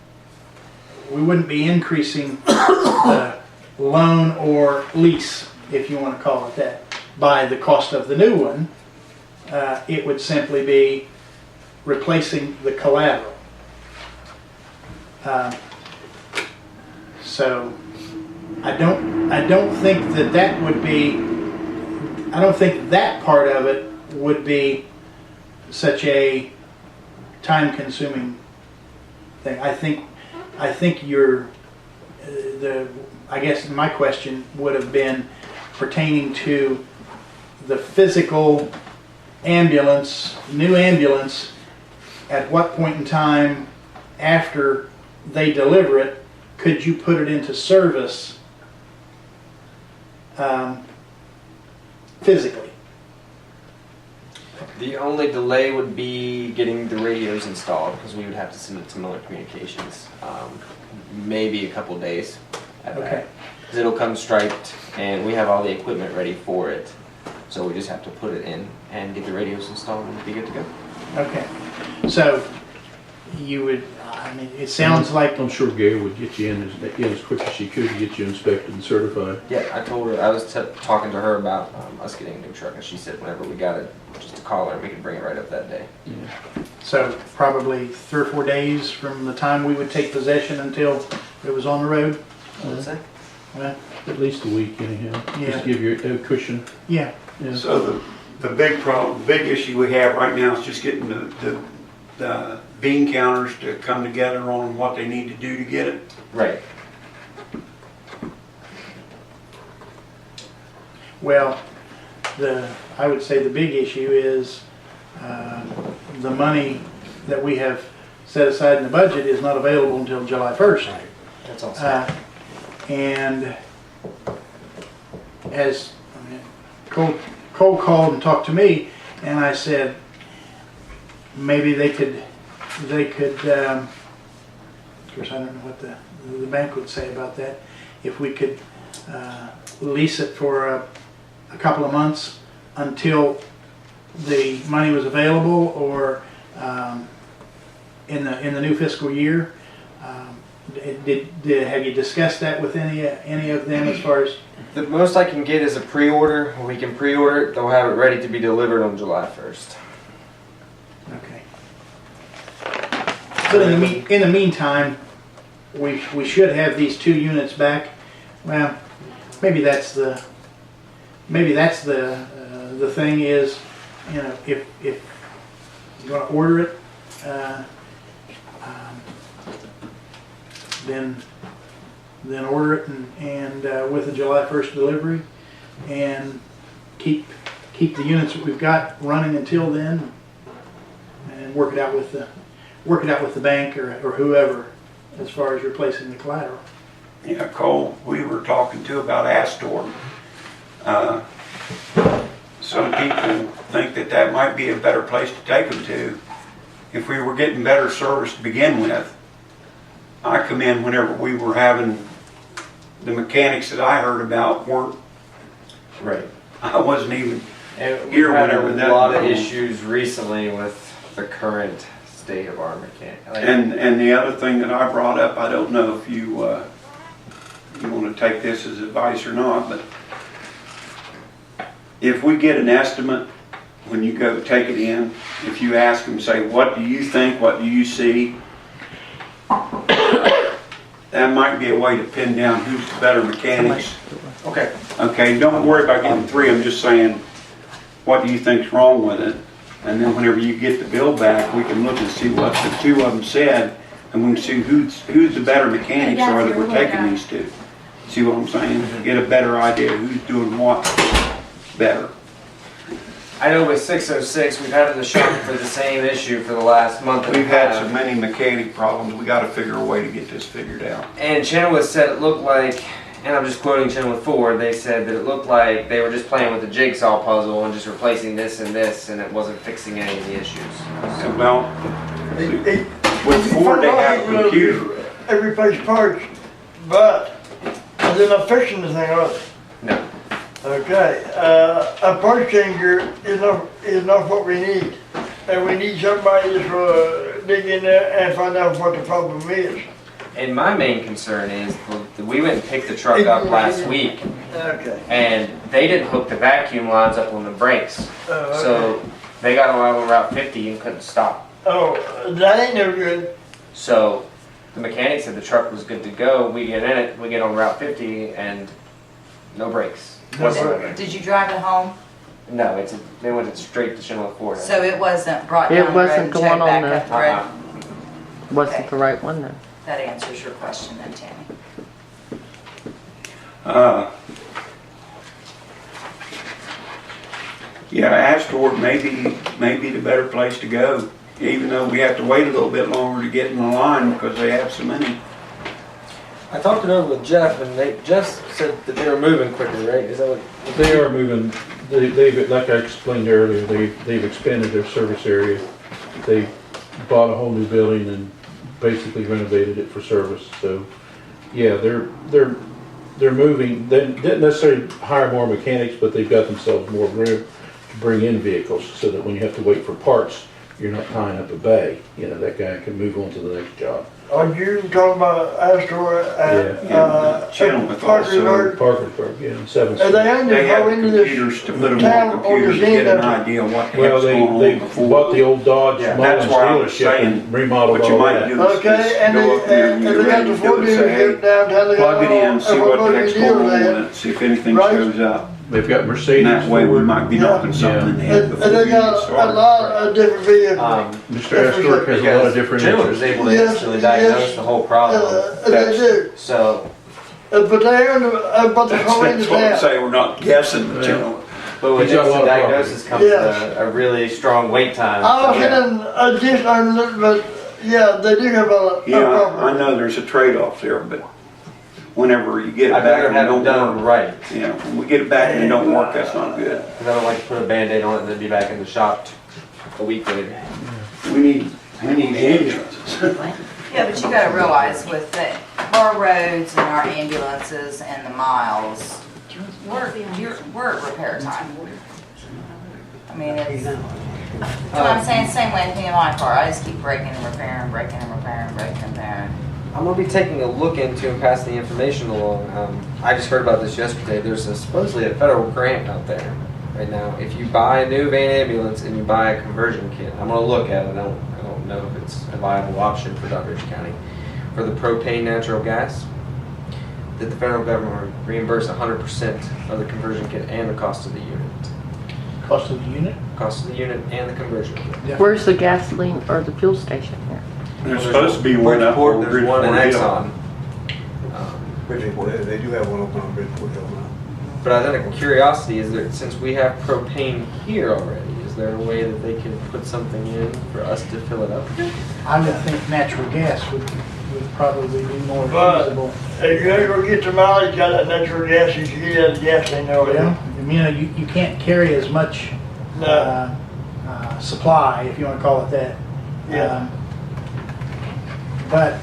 S3: we wouldn't be increasing the loan or lease, if you want to call it that, by the cost of the new one. It would simply be replacing the collateral. So I don't think that would be, I don't think that part of it would be such a time-consuming thing. I think I guess my question would have been pertaining to the physical ambulance, new ambulance. At what point in time after they deliver it could you put it into service physically?
S12: The only delay would be getting the radios installed, because we would have to send it to Miller Communications. Maybe a couple days at
S3: Okay.
S12: that. Because it'll come striped, and we have all the equipment ready for it. So we just have to put it in and get the radios installed and be good to go.
S3: Okay. So you would, I mean, it sounds like,
S11: I'm sure Gail would get you in as quick as she could to get you inspected and certified.
S12: Yeah, I told her, I was talking to her about us getting a new truck, and she said whenever we got it, just to call her and we could bring it right up that day.
S3: so probably 3 or 4 days from the time we would take possession until it was on the road.
S12: What did I say?
S3: Well,
S11: At least a week anyhow.
S3: Yeah.
S11: Just give you a cushion.
S3: yeah.
S11: Yeah.
S5: So the big problem, the big issue we have right now is just getting the bean counters to come together on what they need to do to get it.
S12: Right.
S3: Well, I would say the big issue is the money that we have set aside in the budget is not available until July 1st.
S12: That's awesome.
S3: And as I mean, Cole called and talked to me, and I said maybe they could. Of course, I don't know what the bank would say about that. If we could lease it for a couple of months until the money was available, or in the new fiscal year. Have you discussed that with any of them as far as?
S12: The most I can get is a pre-order. We can pre-order it. They'll have it ready to be delivered on July 1st.
S3: Okay. But in the meantime, we should have these 2 units back. Well, maybe that's the thing is, if you're going to order it, then order it and with a July 1st delivery, and keep the units that we've got running until then, and work it out with the bank or whoever as far as replacing the collateral.
S5: Yeah, Cole, we were talking too about Astor. Some people think that might be a better place to take them to. If we were getting better service to begin with, I come in whenever we were having the mechanics that I heard about weren't.
S12: Right.
S5: I wasn't even
S12: And
S5: here
S12: we've had
S5: whenever
S12: a
S5: that
S12: lot of
S5: was.
S12: issues recently with the current state of our mechanic.
S5: And the other thing that I brought up, I don't know if you want to take this as advice or not, but if we get an estimate when you go take it in, if you ask them, say, what do you think, what do you see? That might be a way to pin down who's the better mechanics.
S12: Okay.
S5: Okay, don't worry about getting 3, I'm just saying, what do you think's wrong with it? And then whenever you get the bill back, we can look and see what the two of them said, and we can see who's the better mechanics are that we're taking these to. See what I'm saying? Get a better idea of who's doing what better.
S12: I know with 606, we've had in the shop for the same issue for the last month and a
S5: We've had
S12: half.
S5: so many mechanic problems, we gotta figure a way to get this figured out.
S12: And Chenoweth said it looked like, and I'm just quoting Chenoweth Ford, they said that it looked like they were just playing with the jigsaw puzzle and just replacing this and this, and it wasn't fixing any of the issues.
S5: So, well, with Ford, they have a computer.
S2: They replace parts, but they're not fixing the thing, are they?
S12: No.
S2: Okay, a part changer is not what we need. And we need somebody to dig in there and find out what the problem is.
S12: And my main concern is, we went and picked the truck up last week,
S2: Okay.
S12: and they didn't hook the vacuum lines up on the brakes.
S2: Oh, okay.
S12: So they got a level Route 50 and couldn't stop.
S2: Oh, that ain't no good.
S12: So the mechanic said the truck was good to go. We get in it, we get on Route 50, and no brakes whatsoever.
S6: Did you drive it home?
S12: No, they went straight to Chenoweth Ford.
S6: So it wasn't brought
S9: It
S6: down the road
S9: wasn't
S6: and
S9: the
S6: towed
S9: one on
S6: back
S9: the-
S6: up the road?
S9: Wasn't
S6: Okay.
S9: the right one then.
S6: That answers your question then, Tammy.
S5: Yeah, Astor may be the better place to go, even though we have to wait a little bit longer to get in the line because they have so many.
S12: I talked it over with Jeff, and Jeff said that they were moving quicker, right? Is that what?
S11: They are moving, they've, like I explained earlier, they've expanded their service area. They bought a whole new building and basically renovated it for service, so, yeah, they're moving. They didn't necessarily hire more mechanics, but they've got themselves more room to bring in vehicles, so that when you have to wait for parts, you're not tying up a bay. You know, that guy can move on to the next job.
S2: Are you talking about Astor and,
S5: Chenoweth
S2: Parkersburg?
S11: Parkersburg, yeah, 7th
S2: And
S11: Street.
S2: they only
S5: They
S2: go
S5: have
S2: into
S5: computers to put them
S2: town
S5: on
S2: or
S5: computers to
S2: the
S5: get an
S2: end of-
S5: idea what the
S11: Well,
S5: heck's going on
S11: they
S5: before.
S11: bought the old Dodge
S5: Yeah,
S11: Mullins
S5: that's why I was
S11: dealership
S5: saying,
S11: and remodeled
S5: what you
S11: all
S5: might
S11: that.
S5: do is
S2: Okay,
S5: just
S2: and
S5: go up there and
S2: they
S5: you're
S2: got
S5: ready
S2: the
S5: to do
S2: Ford
S5: it, say, hey,
S2: dealership downtown. They got
S5: plug it in, see what the
S2: everybody
S5: heck's
S2: deal
S5: going on
S2: there.
S5: with it, see if anything
S2: Right.
S5: shows up.
S11: They've got Mercedes.
S5: And that way we
S11: Ford.
S5: might be
S2: Yeah.
S5: knocking something in the head
S2: And
S5: before
S2: they
S5: we get
S2: got a
S5: started.
S2: lot of different vehicles.
S11: Mr. Astor has a lot of different
S12: Chenoweth was
S11: interests.
S12: able to
S2: Yes,
S12: instantly diagnose
S2: yes.
S12: the whole problem.
S2: They do.
S12: So,
S2: But they're in the, but the whole in the
S5: That's what I'm
S2: town.
S5: saying, we're not guessing, you know.
S12: but with
S11: He's got a lot
S12: instant
S11: of
S12: diagnosis comes
S2: Yes.
S12: a really strong wait time.
S2: I was
S12: So-
S2: getting a gist on it, but yeah, they do have a
S5: Yeah,
S2: problem.
S5: I know there's a trade-off there, but whenever you get it
S12: I'd
S5: back
S12: rather
S5: and it
S12: have it
S5: don't
S12: done
S5: work.
S12: right,
S5: Yeah, when we get it back and it don't work, that's not good.
S12: because I don't like to put a Band-Aid on it and then be back in the shop a week later.
S5: We need ambulances.
S6: Yeah, but you gotta realize with our roads and our ambulances and the miles, we're at repair time. I mean, it's, that's what I'm saying, same way with me and my car, I just keep breaking and repairing, breaking and repairing, breaking and repairing.
S12: I'm gonna be taking a look into and passing the information along. I just heard about this yesterday. There's supposedly a federal grant out there right now. If you buy a new van ambulance and you buy a conversion kit, I'm gonna look at it. I don't know if it's a viable option for Doddridge County for the propane natural gas. That the federal government will reimburse 100% of the conversion kit and the cost of the unit.
S3: Cost of the unit?
S12: Cost of the unit and the conversion kit.
S9: Where's the gasoline or the fuel station here?
S5: There's supposed to be one up
S12: Bridgeport,
S5: on
S12: there's one in
S5: Bridgeport
S12: Exxon.
S8: Bridgeport, they do have one open on Bridgeport Hill now.
S12: But I think a curiosity is that since we have propane here already, is there a way that they can put something in for us to fill it up?
S3: I would think natural gas would probably be more
S2: But
S3: feasible.
S2: if you ever get to mileage, got that natural gas, you can get that gas in there.
S3: Well, you can't carry as much
S2: No.
S3: supply, if you want to call it that.
S2: Yeah.
S3: But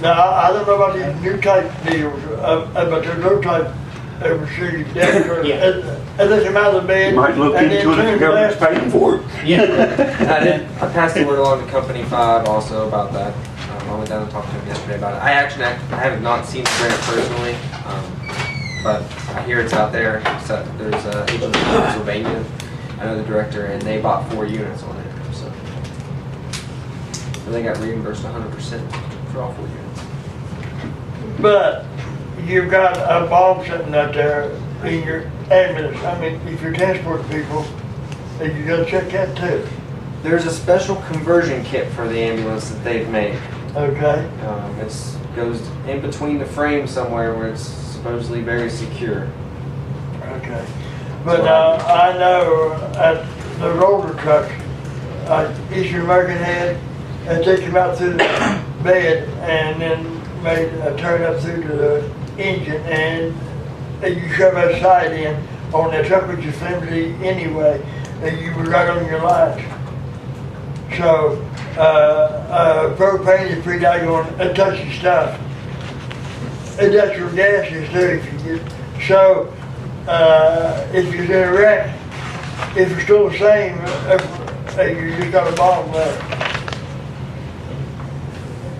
S2: Now, I don't know about these new type deals, but there's no type overseas debt,
S3: Yeah.
S2: and they come out of the bed.
S5: You might look
S2: and
S5: into it
S2: then
S5: if the
S2: turn
S5: government's
S2: left.
S5: paying for it.
S3: yeah,
S12: I passed the word along to Company 5 also about that. I went down and talked to him yesterday about it. I have not seen the grant personally, but I hear it's out there. So there's an agency in Pennsylvania. I know the director, and they bought 4 units on it. So and they got reimbursed 100% for all 4 units.
S2: But you've got a bomb sitting out there, in your ambulance? I mean, if you're transporting people, then you gotta check that too,
S12: There's a special conversion kit for the ambulance that they've made.
S2: okay?
S12: It's goes in between the frame somewhere where it's supposedly very secure.
S2: Okay. But I know at the roller trucks, Eastern American had, and they come out through the bed and then made a turn up through to the engine and you shove that side in on that truck, which is flimsy anyway, and you were right on your lines. So, propane is pretty daggone touchy stuff. And that's your gas is too, if you get, so, if you're in a wreck, if it's still the same, you just got a bomb left.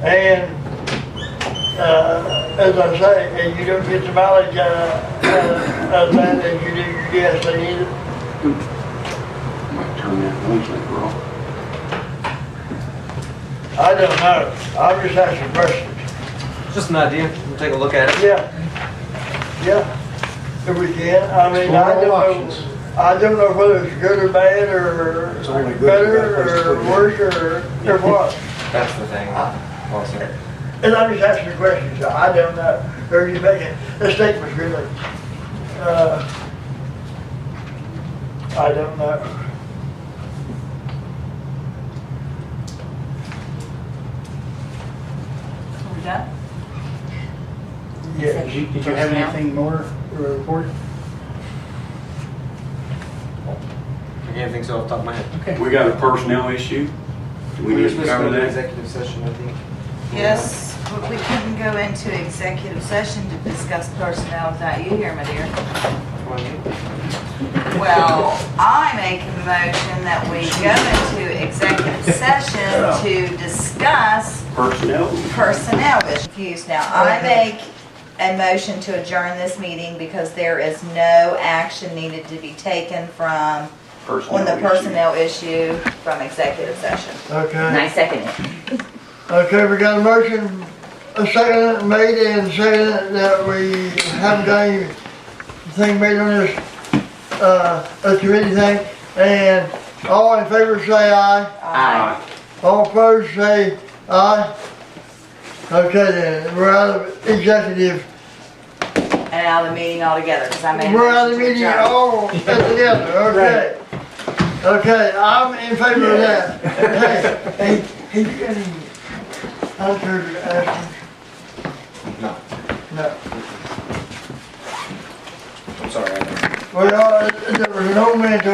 S2: And, as I say, and you don't get the mileage out of that as you do your gasoline either.
S5: Might turn that one thing wrong.
S2: I don't know. I'm just asking questions.
S12: Just an idea. We'll take a look at it.
S2: Yeah. Yeah. If we can. I mean,
S3: Explore
S2: I
S3: all
S2: don't
S3: options.
S2: know. I don't know whether it's good or bad or
S8: It's only good
S2: better
S8: for that
S2: or
S8: place to
S2: worse or what.
S12: That's the thing. Also.
S2: And I'm just asking a question, so I don't know. Or you making a statement really. I don't know.
S6: Are we done?
S2: Yes.
S3: Did you have anything more to report?
S12: I can't think so off the top of my head.
S5: We got a personnel issue. Do we
S12: We're
S5: need
S12: supposed
S5: to
S12: to go
S5: cover
S12: into
S5: that?
S12: executive session, I think.
S6: Yes, but we couldn't go into executive session to discuss personnel without you here, my dear. Well, I make a motion that we go into executive session to discuss
S5: Personnel?
S6: personnel. Confused now. I make a motion to adjourn this meeting because there is no action needed to be taken from, on the
S5: issue.
S6: personnel issue from executive session.
S4: And
S2: Okay.
S4: I second it.
S2: Okay, we got a motion, a second made and second that we haven't got anything made on this, committee thing. And all in favor say aye.
S4: Aye.
S2: All opposed say aye. Okay then, we're out of executive.
S6: And out of the meeting altogether, because I made a
S2: We're out of the
S6: motion to
S2: meeting
S6: adjourn.
S2: all together, okay. Okay, I'm in favor of that. Hey, you got any answers to ask him?
S12: No.
S2: No.
S12: I'm sorry. I don't.
S2: Well, there was no mental